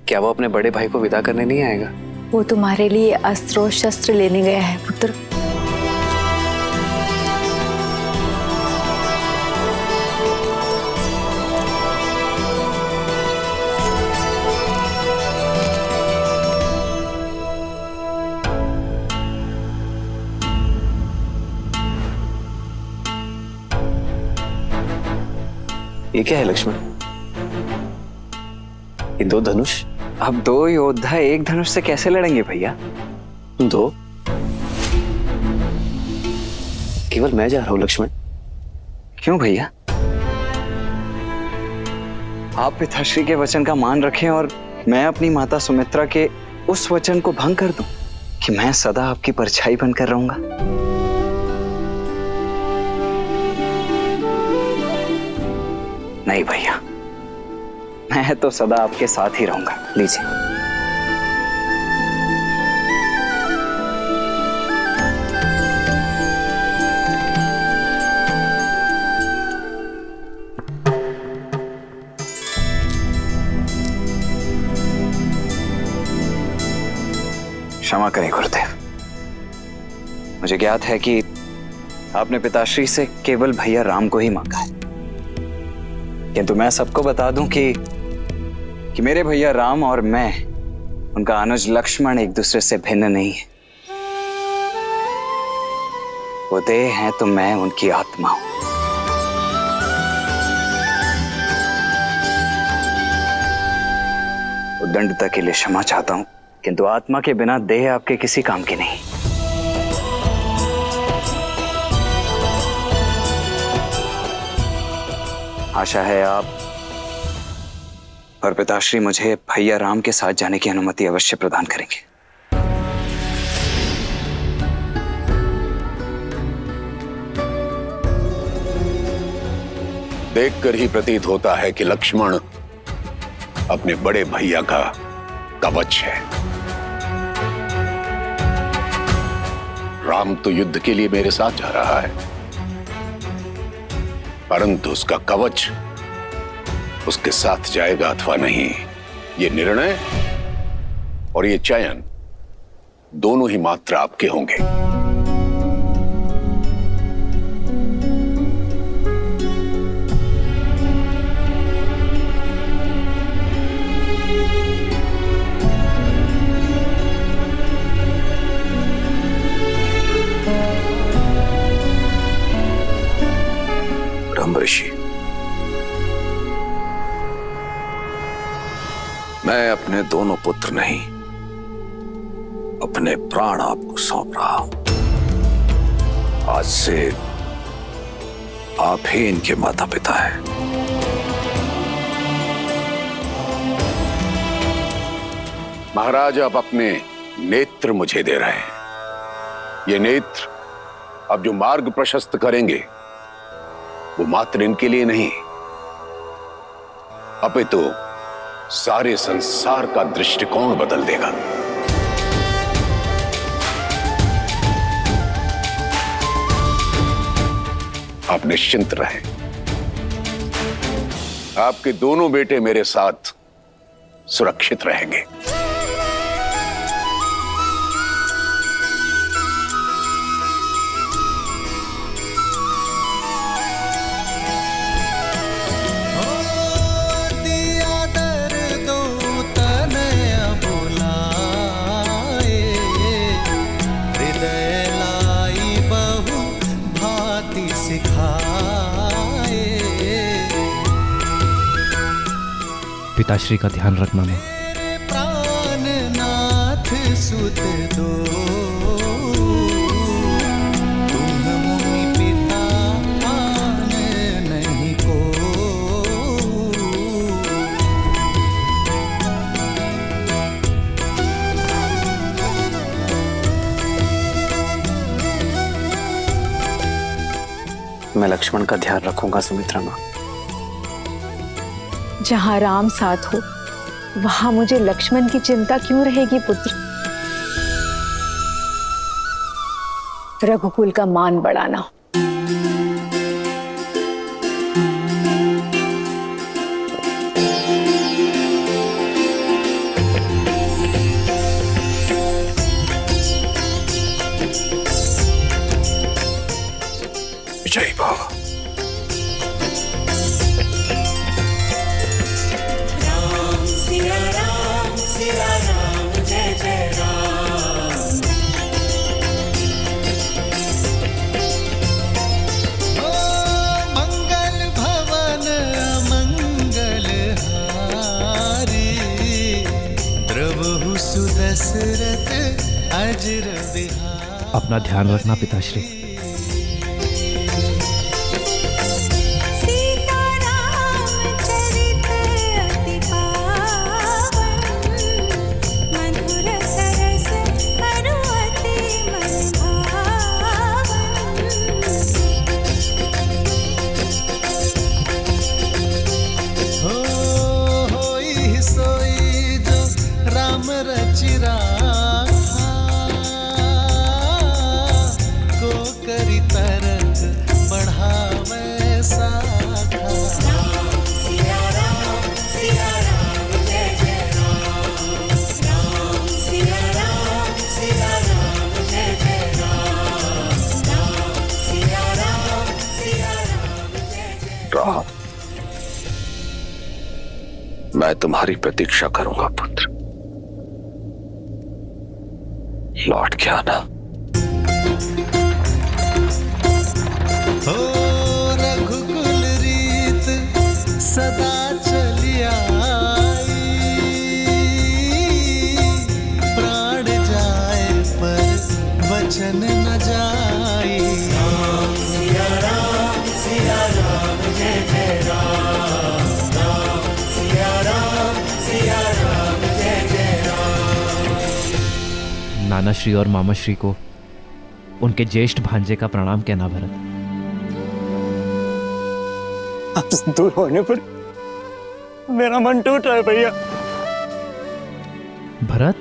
क्या वो अपने बड़े भाई को विदा करने नहीं आएगा? वो तुम्हारे लिए अस्त्र और शस्त्र लेने गया है पुत्र। ये क्या है लक्ष्मण? ये दो धनुष? अब दो योद्धा एक धनुष से कैसे लड़ेंगे भैया? दो? केवल मैं जा रहा हूं लक्ष्मण। क्यों भैया? आप पिताश्री के वचन का मान रखें और मैं अपनी माता सुमित्रा के उस वचन को भंग कर दूं कि मैं सदा आपकी परछाई बनकर रहूंगा। नहीं भैया, मैं तो सदा आपके साथ ही रहूंगा। लीजिए। क्षमा करें गुरुदेव, मुझे ज्ञात है कि आपने पिताश्री से केवल भैया राम को ही मांगा है, किंतु मैं सबको बता दूं कि मेरे भैया राम और मैं, उनका अनुज लक्ष्मण एक दूसरे से भिन्न नहीं है। वो देह हैं तो मैं उनकी आत्मा हूं। उद्दंडता के लिए क्षमा चाहता हूँ, किंतु आत्मा के बिना देह आपके किसी काम की नहीं। आशा है आप और पिताश्री मुझे भैया राम के साथ जाने की अनुमति अवश्य प्रदान करेंगे। देखकर ही प्रतीत होता है कि लक्ष्मण अपने बड़े भैया का कवच है। राम तो युद्ध के लिए मेरे साथ जा रहा है, परंतु उसका कवच उसके साथ जाएगा अथवा नहीं, ये निर्णय और ये चयन दोनों ही मात्र आपके होंगे। ऋषि, मैं अपने दोनों पुत्र नहीं, अपने प्राण आपको सौंप रहा हूं। आज से आप ही इनके माता पिता हैं। महाराज, आप अपने नेत्र मुझे दे रहे हैं। ये नेत्र अब जो मार्ग प्रशस्त करेंगे वो मात्र इनके लिए नहीं, अपितु सारे संसार का दृष्टिकोण बदल देगा। आप निश्चिंत रहें, आपके दोनों बेटे मेरे साथ सुरक्षित रहेंगे। पिताश्री का ध्यान रखना मां। प्राणनाथ सुत दो, तुम मुनि पिता आन नहीं को। मैं लक्ष्मण का ध्यान रखूंगा सुमित्रा मां। जहां राम साथ हो वहां मुझे लक्ष्मण की चिंता क्यों रहेगी पुत्र? रघुकुल का मान बढ़ाना। जय बाबा। अपना ध्यान रखना पिताश्री। मैं तुम्हारी प्रतीक्षा करूंगा पुत्र, लौट के आना। हो रघुकुल रीत सदा चली आई, बचन न जाई। राम सिया राम जय जय राम, राम सिया राम जय जय राम। नानाश्री और मामाश्री को उनके ज्येष्ठ भांजे का प्रणाम कहना भरत। आपसे दूर होने पर मेरा मन टूट रहा है भैया। भरत,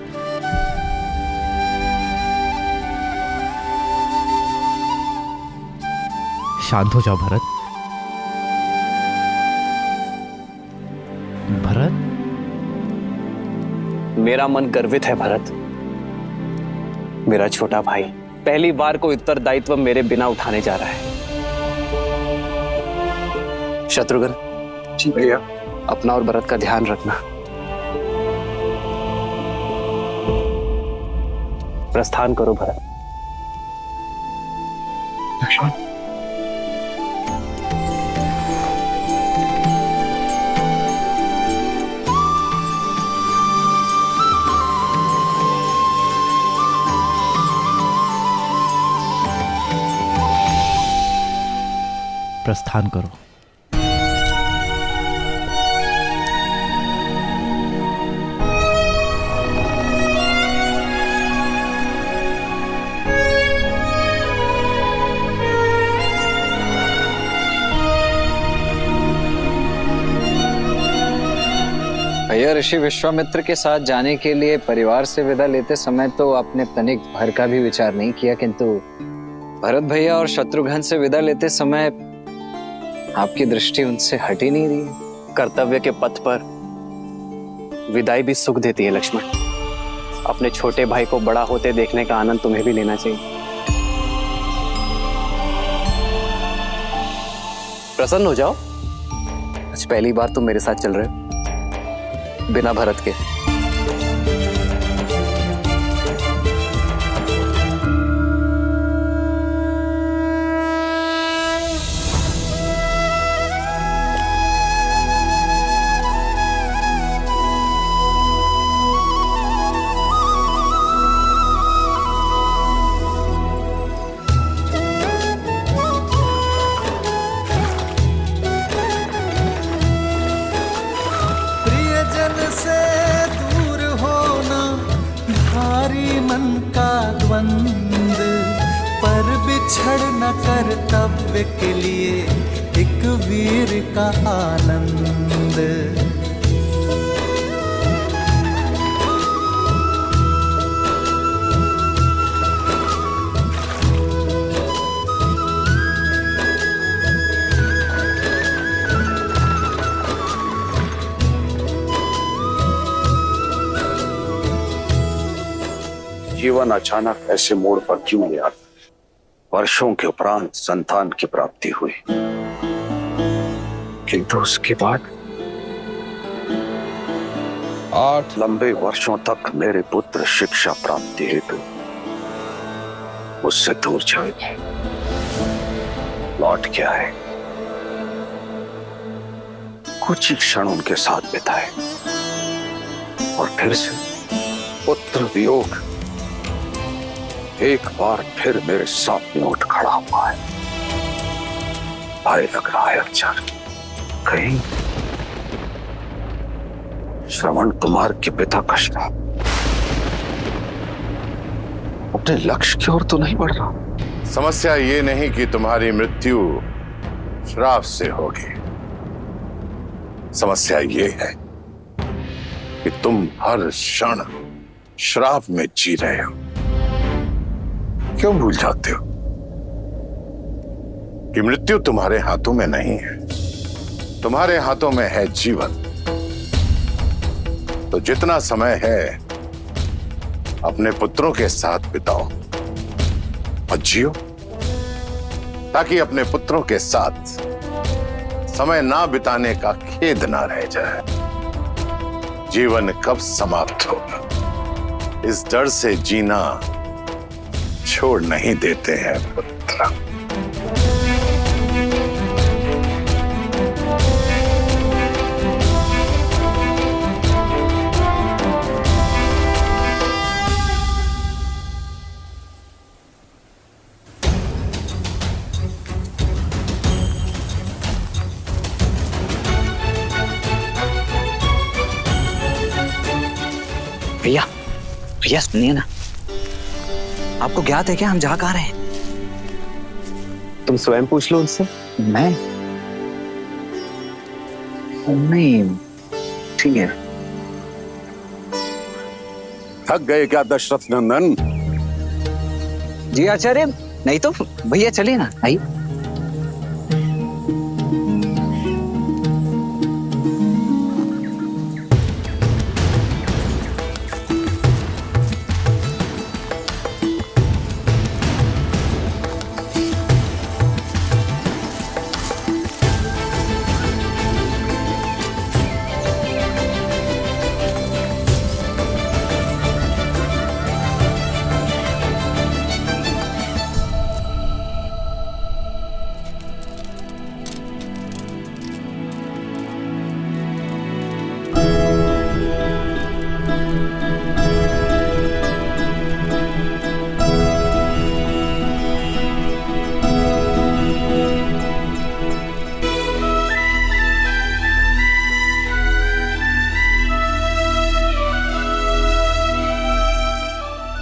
शांत हो जाओ भरत। भरत, मेरा मन गर्वित है भरत। मेरा छोटा भाई पहली बार कोई उत्तरदायित्व मेरे बिना उठाने जा रहा है। शत्रुघ्न जी भैया, अपना और भरत का ध्यान रखना। प्रस्थान करो भरत। लक्ष्मण, प्रस्थान करो। भैया, ऋषि विश्वामित्र के साथ जाने के लिए परिवार से विदा लेते समय तो आपने तनिक भर का भी विचार नहीं किया, किंतु भरत भैया और शत्रुघ्न से विदा लेते समय आपकी दृष्टि उनसे हट ही नहीं रही। कर्तव्य के पथ पर विदाई भी सुख देती है लक्ष्मण। अपने छोटे भाई को बड़ा होते देखने का आनंद तुम्हें भी लेना चाहिए। प्रसन्न हो जाओ, आज पहली बार तुम मेरे साथ चल रहे हो बिना भरत के। से दूर होना भारी मन का द्वंद, पर बिछड़ न कर्तव्य के लिए एक वीर का आनंद। जीवन अचानक ऐसे मोड़ पर क्यों ले आता? वर्षों के उपरांत संतान की प्राप्ति हुई, किंतु उसके बाद 8 लंबे वर्षों तक मेरे पुत्र शिक्षा प्राप्ति हेतु मुझसे दूर चले, लौट के आए, कुछ ही क्षण उनके साथ बिताए और फिर से पुत्र वियोग एक बार फिर मेरे सामने उठ खड़ा हुआ है। भय लग रहा है अचार, कहीं श्रवण कुमार के पिता का श्राप अपने लक्ष्य की ओर तो नहीं बढ़ रहा। समस्या ये नहीं कि तुम्हारी मृत्यु श्राप से होगी, समस्या ये है कि तुम हर क्षण श्राप में जी रहे हो। क्यों भूल जाते हो कि मृत्यु तुम्हारे हाथों में नहीं है, तुम्हारे हाथों में है जीवन। तो जितना समय है अपने पुत्रों के साथ बिताओ और जियो, ताकि अपने पुत्रों के साथ समय ना बिताने का खेद ना रह जाए। जीवन कब समाप्त होगा इस डर से जीना छोड़ नहीं देते हैं पुत्र। भैया भैया सुनिए ना, आपको ज्ञात है क्या हम जा कहाँ रहे हैं? तुम स्वयं पूछ लो उनसे। मैं नहीं, ठीक है। थक गए क्या दशरथ नंदन? जी आचार्य, नहीं तो भैया चलिए ना, आइए।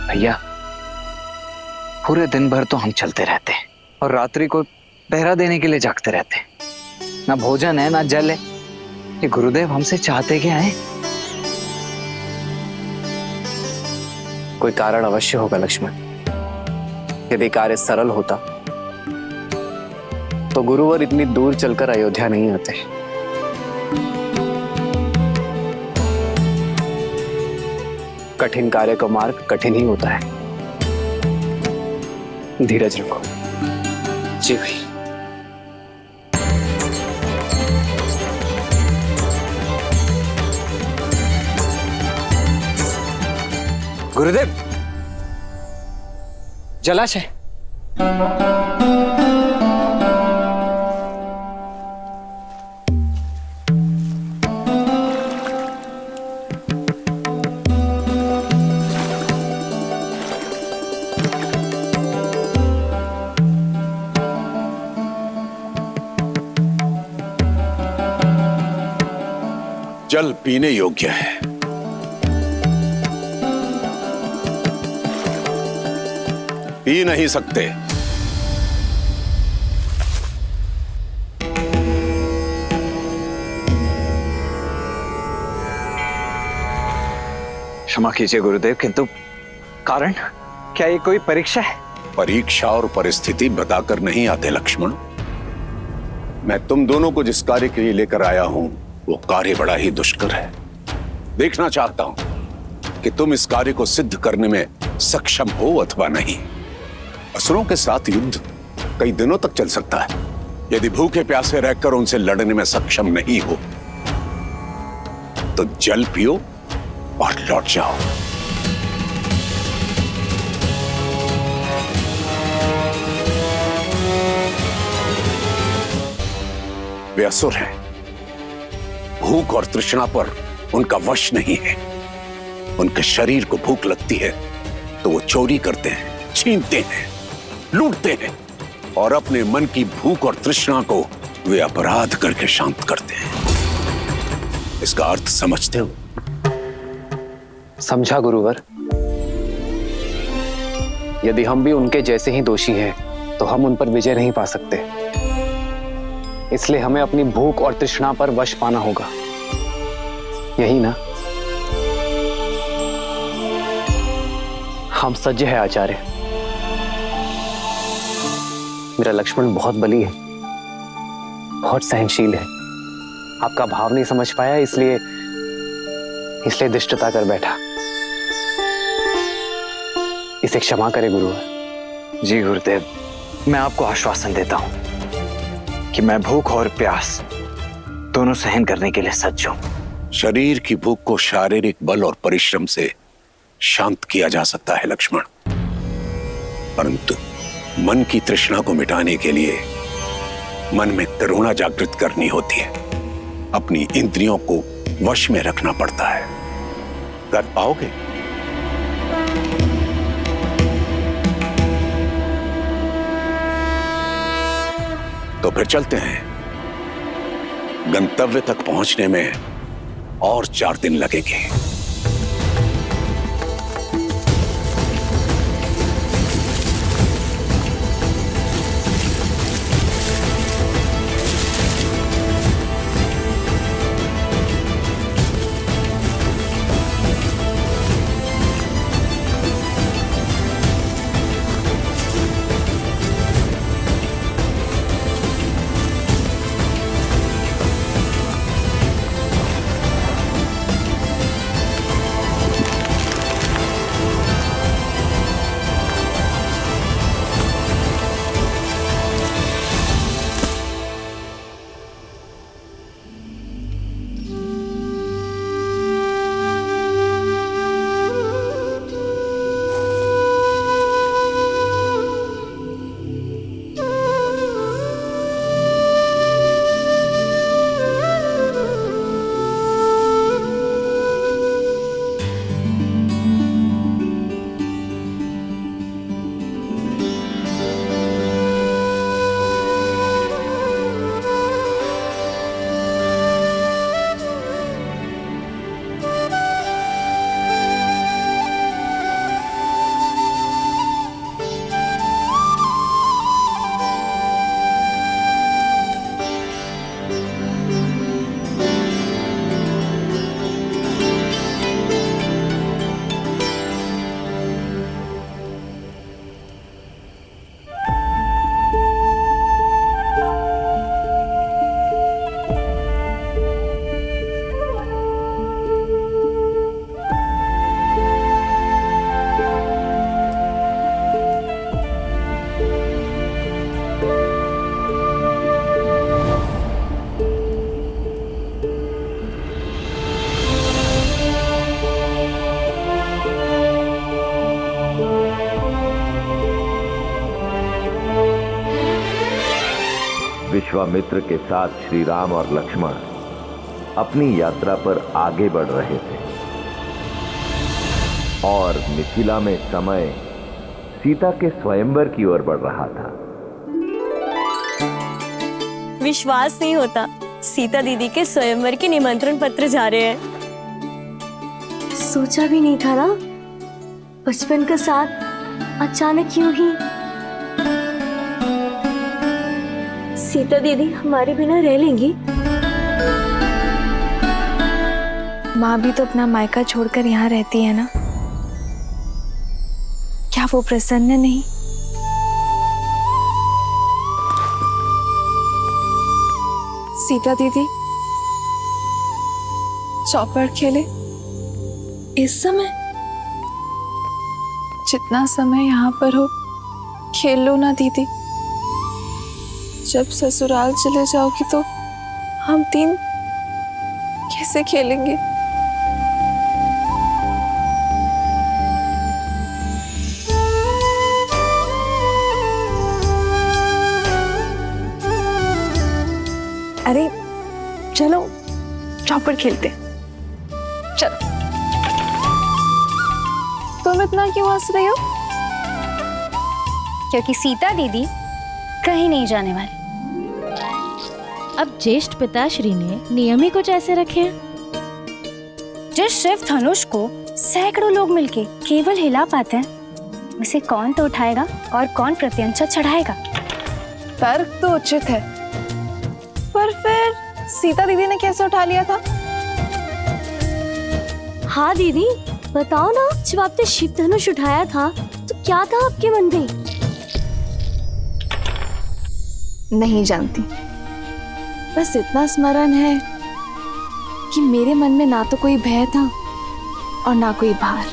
भैया पूरे दिन भर तो हम चलते रहते हैं और रात्रि को पहरा देने के लिए जागते रहते हैं। ना भोजन है ना जल है। ये गुरुदेव हमसे चाहते क्या है? कोई कारण अवश्य होगा लक्ष्मण। यदि कार्य सरल होता तो गुरुवर इतनी दूर चलकर अयोध्या नहीं आते। कठिन कार्य का मार्ग कठिन ही होता है। धीरज रखो। जी भाई। गुरुदेव, जलाशय। जल पीने योग्य है। पी नहीं सकते। क्षमा कीजिए गुरुदेव, किंतु कारण क्या ये कोई परीक्षा है? परीक्षा और परिस्थिति बताकर नहीं आते लक्ष्मण। मैं तुम दोनों को जिस कार्य के लिए लेकर आया हूं वो कार्य बड़ा ही दुष्कर है। देखना चाहता हूं कि तुम इस कार्य को सिद्ध करने में सक्षम हो अथवा नहीं। असुरों के साथ युद्ध कई दिनों तक चल सकता है। यदि भूखे प्यासे रहकर उनसे लड़ने में सक्षम नहीं हो तो जल पियो और लौट जाओ। वे असुर हैं। भूख और तृष्णा पर उनका वश नहीं है। उनके शरीर को भूख लगती है तो वो चोरी करते हैं, छीनते हैं, लूटते हैं और अपने मन की भूख और तृष्णा को वे अपराध करके शांत करते हैं। इसका अर्थ समझते हो? समझा गुरुवर। यदि हम भी उनके जैसे ही दोषी हैं तो हम उन पर विजय नहीं पा सकते। इसलिए हमें अपनी भूख और तृष्णा पर वश पाना होगा, यही ना? हम सज्ज है आचार्य। मेरा लक्ष्मण बहुत बली है, बहुत सहनशील है। आपका भाव नहीं समझ पाया, इसलिए दुष्टता कर बैठा। इसे क्षमा करे गुरुवर। जी गुरुदेव, मैं आपको आश्वासन देता हूं कि मैं भूख और प्यास दोनों सहन करने के लिए सज्ज हूं। शरीर की भूख को शारीरिक बल और परिश्रम से शांत किया जा सकता है लक्ष्मण, परंतु मन की तृष्णा को मिटाने के लिए मन में करुणा जागृत करनी होती है। अपनी इंद्रियों को वश में रखना पड़ता है। कर पाओगे? तो फिर चलते हैं। गंतव्य तक पहुंचने में और 4 दिन लगेंगे। विश्वामित्र के साथ श्री राम और लक्ष्मण अपनी यात्रा पर आगे बढ़ रहे थे और मिथिला में समय सीता के स्वयंवर की ओर बढ़ रहा था। विश्वास नहीं होता, सीता दीदी के स्वयंवर के निमंत्रण पत्र जा रहे हैं। सोचा भी नहीं था ना, बचपन का साथ अचानक क्यों ही। सीता दीदी हमारे बिना रह लेंगी? माँ भी तो अपना मायका छोड़कर यहाँ रहती है ना, क्या वो प्रसन्न नहीं? सीता दीदी चौपड़ खेले इस समय? जितना समय यहाँ पर हो खेल लो ना दीदी। जब ससुराल चले जाओगी तो हम तीन कैसे खेलेंगे? अरे चलो चौपड़ खेलते, चलो। तुम इतना क्यों हंस रही हो? क्योंकि सीता दीदी कहीं नहीं जाने वाली। अब ज्येष्ठ पिताश्री ने नियम ही कुछ ऐसे रखे हैं। जिस शिव धनुष को सैकड़ों लोग मिलके केवल हिला पाते हैं, उसे कौन तो उठाएगा और कौन प्रत्यंचा चढ़ाएगा? तर्क तो उचित है, पर फिर सीता दीदी ने कैसे उठा लिया था? हाँ दीदी बताओ ना, जब आपने शिव धनुष उठाया था तो क्या था आपके मन में? नहीं जानती, बस इतना स्मरण है कि मेरे मन में ना तो कोई भय था और ना कोई भार।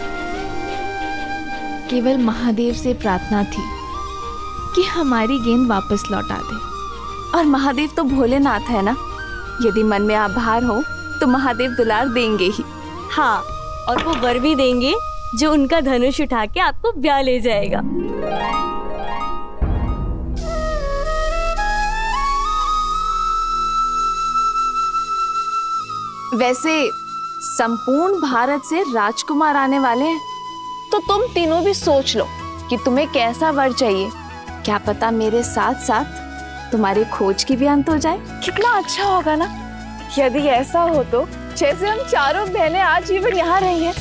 केवल महादेव से प्रार्थना थी कि हमारी गेंद वापस लौटा दे। और महादेव तो भोलेनाथ है ना, यदि मन में आभार हो तो महादेव दुलार देंगे ही। हाँ, और वो वर भी देंगे जो उनका धनुष उठा के आपको ब्याह ले जाएगा। वैसे संपूर्ण भारत से राजकुमार आने वाले हैं, तो तुम तीनों भी सोच लो कि तुम्हें कैसा वर चाहिए। क्या पता मेरे साथ साथ तुम्हारी खोज की भी अंत हो जाए। कितना अच्छा होगा ना यदि ऐसा हो तो। जैसे हम चारों बहनें आज जीवन यहाँ रही हैं,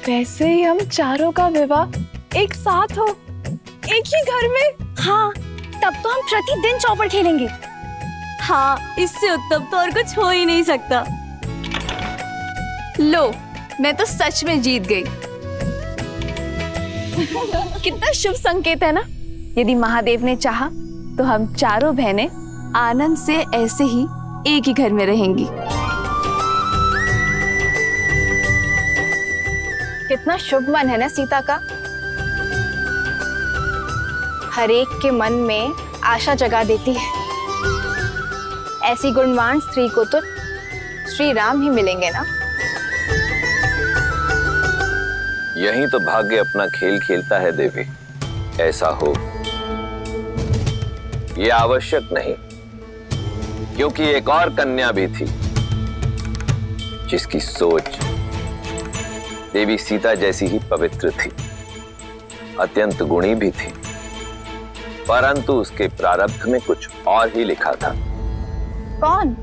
वैसे ही हम चारों का विवाह एक साथ हो, एक ही घर में। हाँ, तब तो हम प्रतिदिन चौपड़ खेलेंगे। हाँ, इससे उत्तम तो और कुछ हो ही नहीं सकता। लो, मैं तो सच में जीत गई। कितना शुभ संकेत है ना। यदि महादेव ने चाहा तो हम चारों बहनें आनंद से ऐसे ही एक ही घर में रहेंगी। कितना शुभ मन है ना सीता का। हर एक के मन में आशा जगा देती है। ऐसी गुणवान स्त्री को तो श्री राम ही मिलेंगे ना। यहीं तो भाग्य अपना खेल खेलता है देवी। ऐसा हो यह आवश्यक नहीं, क्योंकि एक और कन्या भी थी जिसकी सोच देवी सीता जैसी ही पवित्र थी, अत्यंत गुणी भी थी, परंतु उसके प्रारब्ध में कुछ और ही लिखा था। कौन?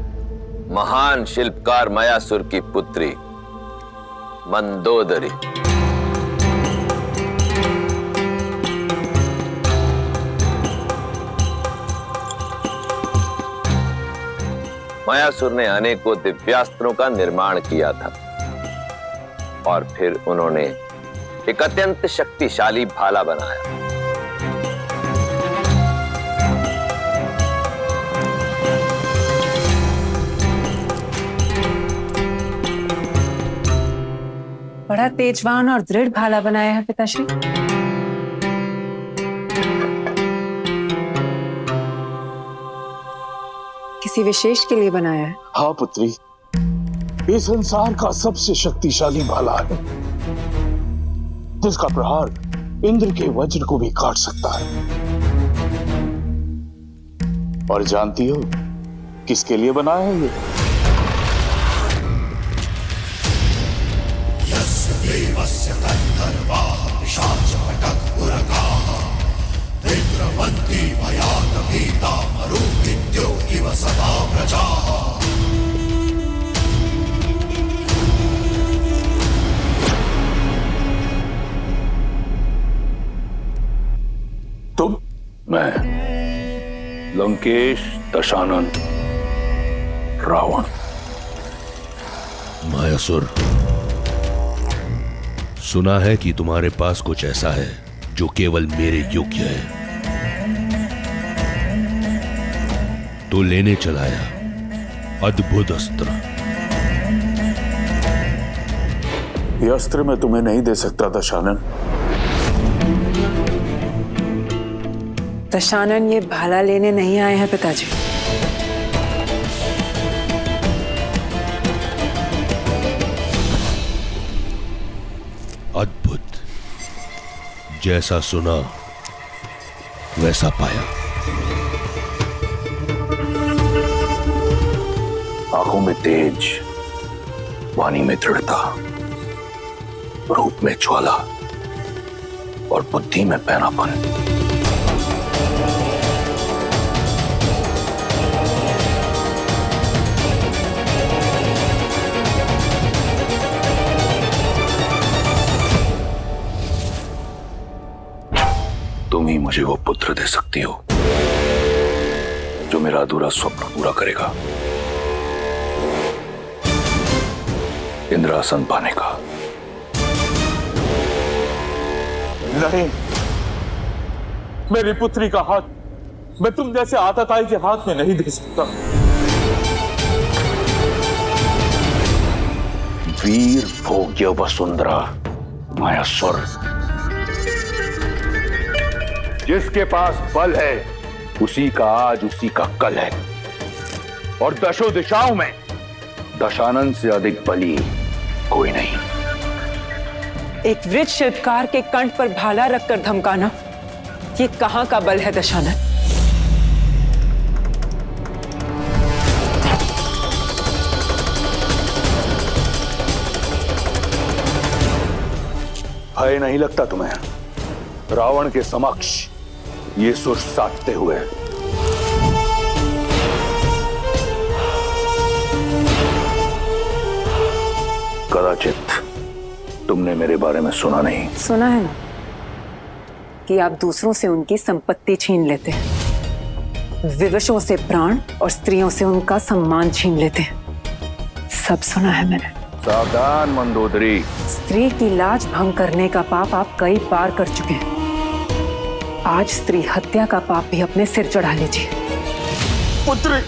महान शिल्पकार मयासुर की पुत्री मंदोदरी। मयासुर ने अनेकों दिव्यास्त्रों का निर्माण किया था और फिर उन्होंने एक अत्यंत शक्तिशाली भाला बनाया। बड़ा तेजवान और दृढ़ भाला बनाया है पिताश्री। किसी विशेष के लिए बनाया है? हाँ पुत्री, ये संसार का सबसे शक्तिशाली भाला है, जिसका प्रहार इंद्र के वज्र को भी काट सकता है। और जानती हो किसके लिए बनाया है ये? तुम? मैं लंकेश दशानन रावण। मायासुर, सुना है कि तुम्हारे पास कुछ ऐसा है जो केवल मेरे योग्य है, तो लेने चलाया अद्भुत अस्त्र। ये अस्त्र मैं तुम्हें नहीं दे सकता दशानन। दशानन, ये भाला लेने नहीं आए हैं पिताजी। अद्भुत, जैसा सुना वैसा पाया। आंखों में तेज, वाणी में दृढ़ता, रूप में ज्वाला और बुद्धि में पैनापन। तुम ही मुझे वो पुत्र दे सकती हो जो मेरा अधूरा स्वप्न पूरा करेगा, इंद्रासन पाने का। नहीं, मेरी पुत्री का हाथ मैं तुम जैसे आतताई के हाथ में नहीं दे सकता। वीर भोग्य वसुंधरा मायासुर, जिसके पास बल है उसी का आज उसी का कल है, और दशों दिशाओं में दशानन से अधिक बली कोई नहीं। एक वृद्ध शिल्पकार के कंठ पर भाला रखकर धमकाना, ये कहां का बल है दशानन? भय नहीं लगता तुम्हें रावण के समक्ष ये सुर साधते हुए? कदाचित तुमने मेरे बारे में सुना नहीं। सुना है ना कि आप दूसरों से उनकी संपत्ति छीन लेते हैं, विवशों से प्राण और स्त्रियों से उनका सम्मान छीन लेते हैं। सब सुना है मैंने। सावधान मंदोदरी, स्त्री की लाज भंग करने का पाप आप कई बार कर चुके हैं। आज स्त्री हत्या का पाप भी अपने सिर चढ़ा लीजिए। पुत्री,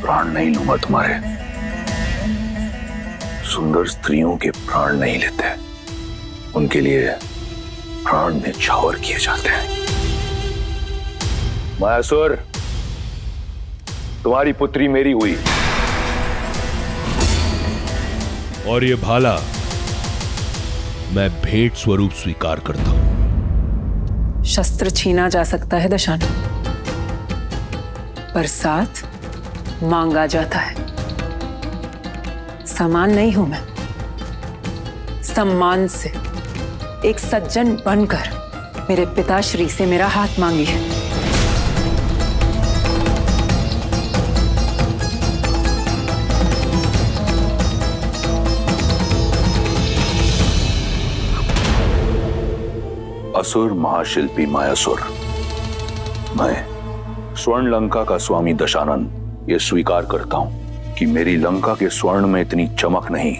प्राण नहीं लूंगा तुम्हारे। सुंदर स्त्रियों के प्राण नहीं लेते, उनके लिए प्राण न्यौछावर किए जाते हैं। मायासुर, तुम्हारी पुत्री मेरी हुई, और ये भाला मैं भेंट स्वरूप स्वीकार करता हूं। शस्त्र छीना जा सकता है दशानन, पर साथ मांगा जाता है। समान नहीं हूं मैं, सम्मान से एक सज्जन बनकर मेरे पिताश्री से मेरा हाथ मांगिए। असुर महाशिल्पी मायासुर, मैं स्वर्ण लंका का स्वामी दशानन ये स्वीकार करता हूं कि मेरी लंका के स्वर्ण में इतनी चमक नहीं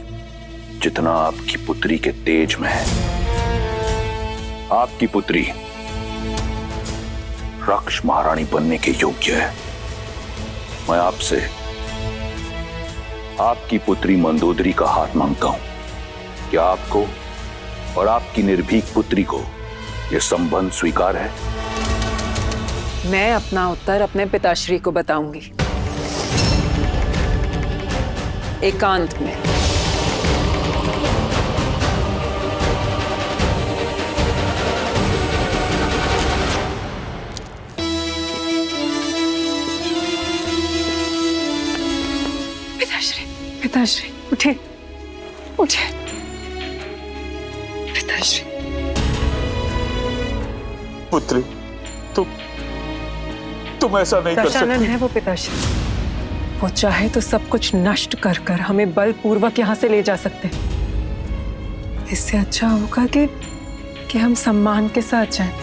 जितना आपकी पुत्री के तेज में है। आपकी पुत्री रक्ष महारानी बनने के योग्य है। मैं आपसे आपकी पुत्री मंदोदरी का हाथ मांगता हूं। क्या आपको और आपकी निर्भीक पुत्री को यह संबंध स्वीकार है? मैं अपना उत्तर अपने पिताश्री को बताऊंगी, एकांत में। पिताश्री उठे, उठे पिताश्री। पुत्री, तुम ऐसा नहीं कर दशानन सकती। है वो पिताश्री, वो चाहे तो सब कुछ नष्ट कर कर हमें बलपूर्वक यहाँ से ले जा सकते हैं। इससे अच्छा होगा कि हम सम्मान के साथ जाएं।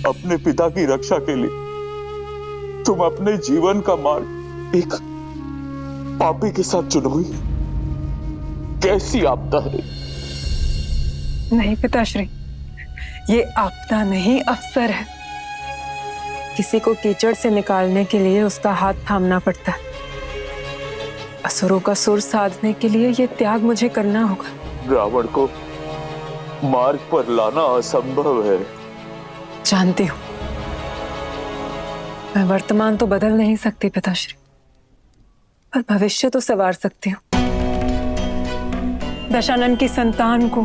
अपने पिता की रक्षा के लिए तुम अपने जीवन का मार्ग एक पापी के साथ चुनोगी? कैसी आपदा है? नहीं पिताश्री, ये आपदा नहीं, अवसर है। किसी को कीचड़ से निकालने के लिए उसका हाथ थामना पड़ता है। असुरों का सुर साधने के लिए ये त्याग मुझे करना होगा। रावण को मार्ग पर लाना असंभव है। जानती हूं, मैं वर्तमान तो बदल नहीं सकती पिताश्री, पर भविष्य तो संवार सकती हूँ। दशानन की संतान को,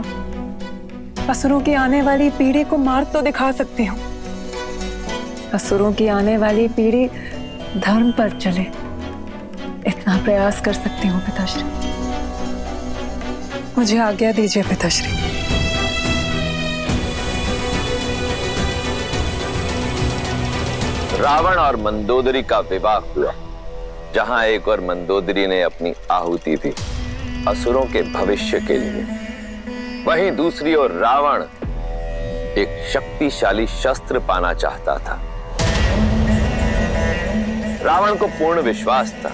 असुरों की आने वाली पीढ़ी को मार्ग तो दिखा सकती हूँ। असुरों की आने वाली पीढ़ी धर्म पर चले, इतना प्रयास कर सकती हूँ पिताश्री। मुझे आज्ञा दीजिए पिताश्री। रावण और मंदोदरी का विवाह हुआ, जहां एक और मंदोदरी ने अपनी आहुति दी असुरों के भविष्य के लिए, वहीं दूसरी ओर रावण एक शक्तिशाली शस्त्र पाना चाहता था। रावण को पूर्ण विश्वास था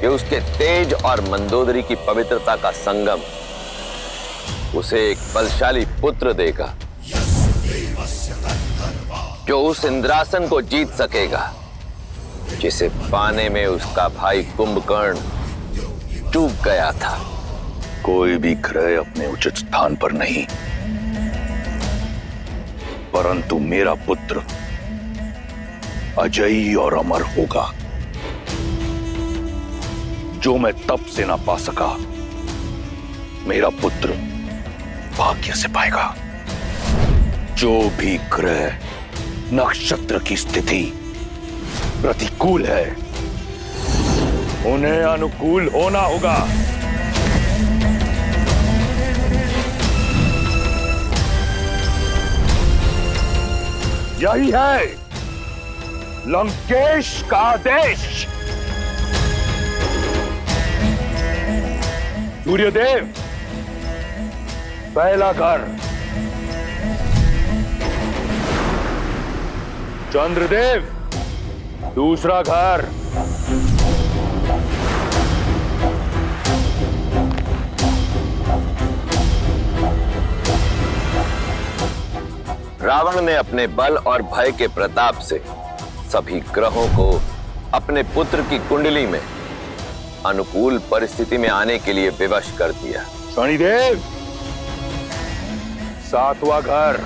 कि उसके तेज और मंदोदरी की पवित्रता का संगम उसे एक बलशाली पुत्र देगा, जो उस इंद्रासन को जीत सकेगा जिसे पाने में उसका भाई कुंभकर्ण चूक गया था। कोई भी ग्रह अपने उचित स्थान पर नहीं, परंतु मेरा पुत्र अजयी और अमर होगा। जो मैं तप से ना पा सका, मेरा पुत्र भाग्य से पाएगा। जो भी ग्रह नक्षत्र की स्थिति प्रतिकूल है, उन्हें अनुकूल होना होगा। यही है लंकेश का आदेश। सूर्यदेव पहला घर, चंद्रदेव दूसरा घर, रावण ने अपने बल और भय के प्रताप से सभी ग्रहों को अपने पुत्र की कुंडली में अनुकूल परिस्थिति में आने के लिए विवश कर दिया। शनिदेव सातवां घर,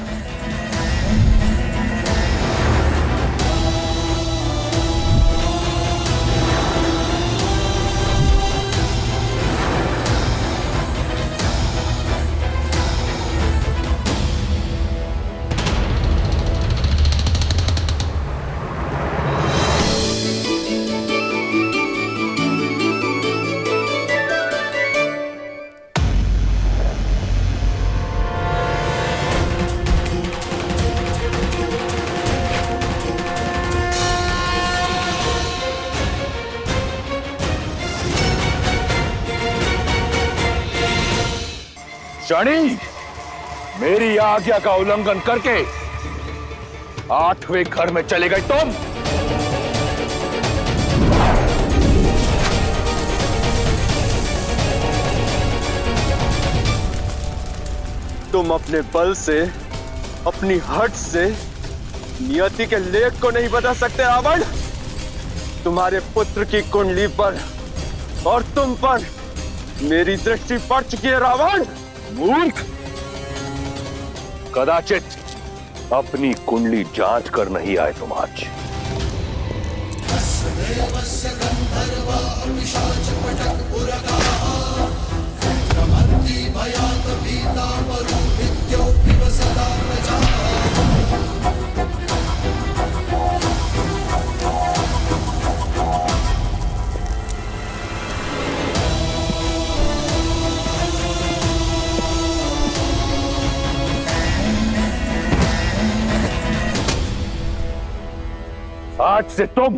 शनि मेरी आज्ञा का उल्लंघन करके 8वें घर में चले गए तुम। तुम अपने बल से, अपनी हट से नियति के लेख को नहीं बदल सकते रावण। तुम्हारे पुत्र की कुंडली पर और तुम पर मेरी दृष्टि पड़ चुकी है रावण। मूर्ख, कदाचित अपनी कुंडली जांच कर नहीं आए तुम आज। आज से तुम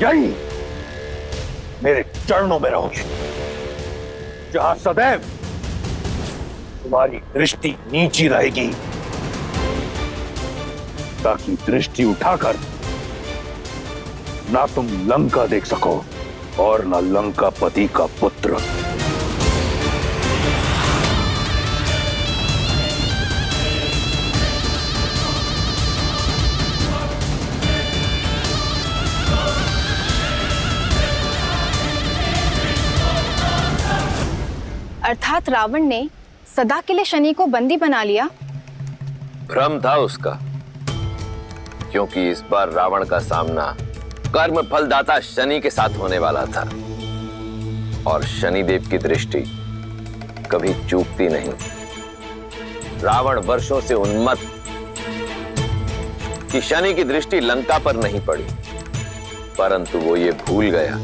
यही मेरे चरणों में रहोगे, जहां सदैव तुम्हारी दृष्टि नीची रहेगी, ताकि दृष्टि उठाकर ना तुम लंका देख सको और ना लंकापति का पुत्र। अर्थात रावण ने सदा के लिए शनि को बंदी बना लिया। भ्रम था उसका, क्योंकि इस बार रावण का सामना कर्म फलदाता शनि के साथ होने वाला था, और शनिदेव की दृष्टि कभी चूकती नहीं। रावण वर्षों से उन्मत्त कि शनि की दृष्टि लंका पर नहीं पड़ी, परंतु वो ये भूल गया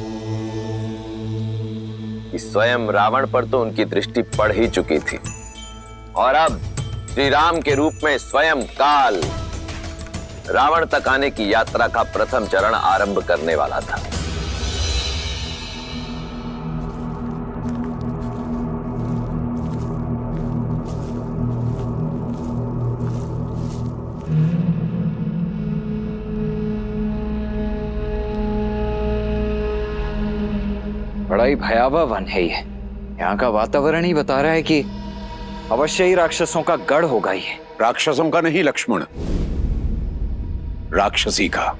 कि स्वयं रावण पर तो उनकी दृष्टि पड़ ही चुकी थी, और अब श्री राम के रूप में स्वयं काल रावण तक आने की यात्रा का प्रथम चरण आरंभ करने वाला था। बड़ा ही भयावह वन है ये। यहाँ का वातावरण ही बता रहा है कि अवश्य ही राक्षसों का गढ़ होगा ये। राक्षसों का नहीं लक्ष्मण, राक्षसी का।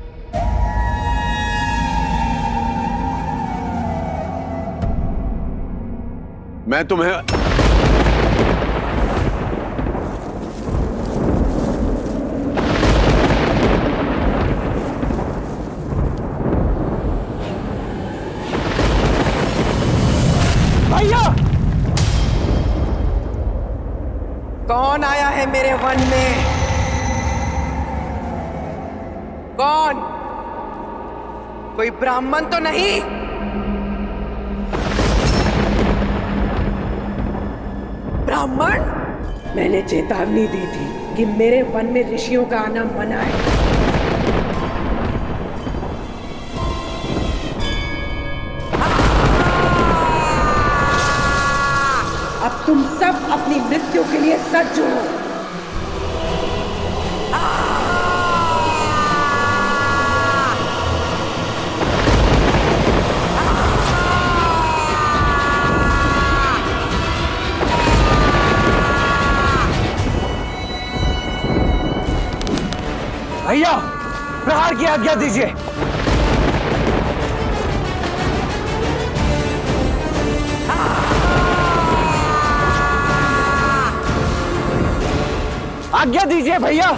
मैं तुम्हें कौन आया है मेरे वन में? कौन? कोई ब्राह्मण तो नहीं? ब्राह्मण? मैंने चेतावनी दी थी कि मेरे वन में ऋषियों का आना मना है। अब तुम सब अपनी मृत्यु के लिए सज्ज हो। भैया, प्रहार की आज्ञा दीजिए। आज्ञा दीजिए भैया।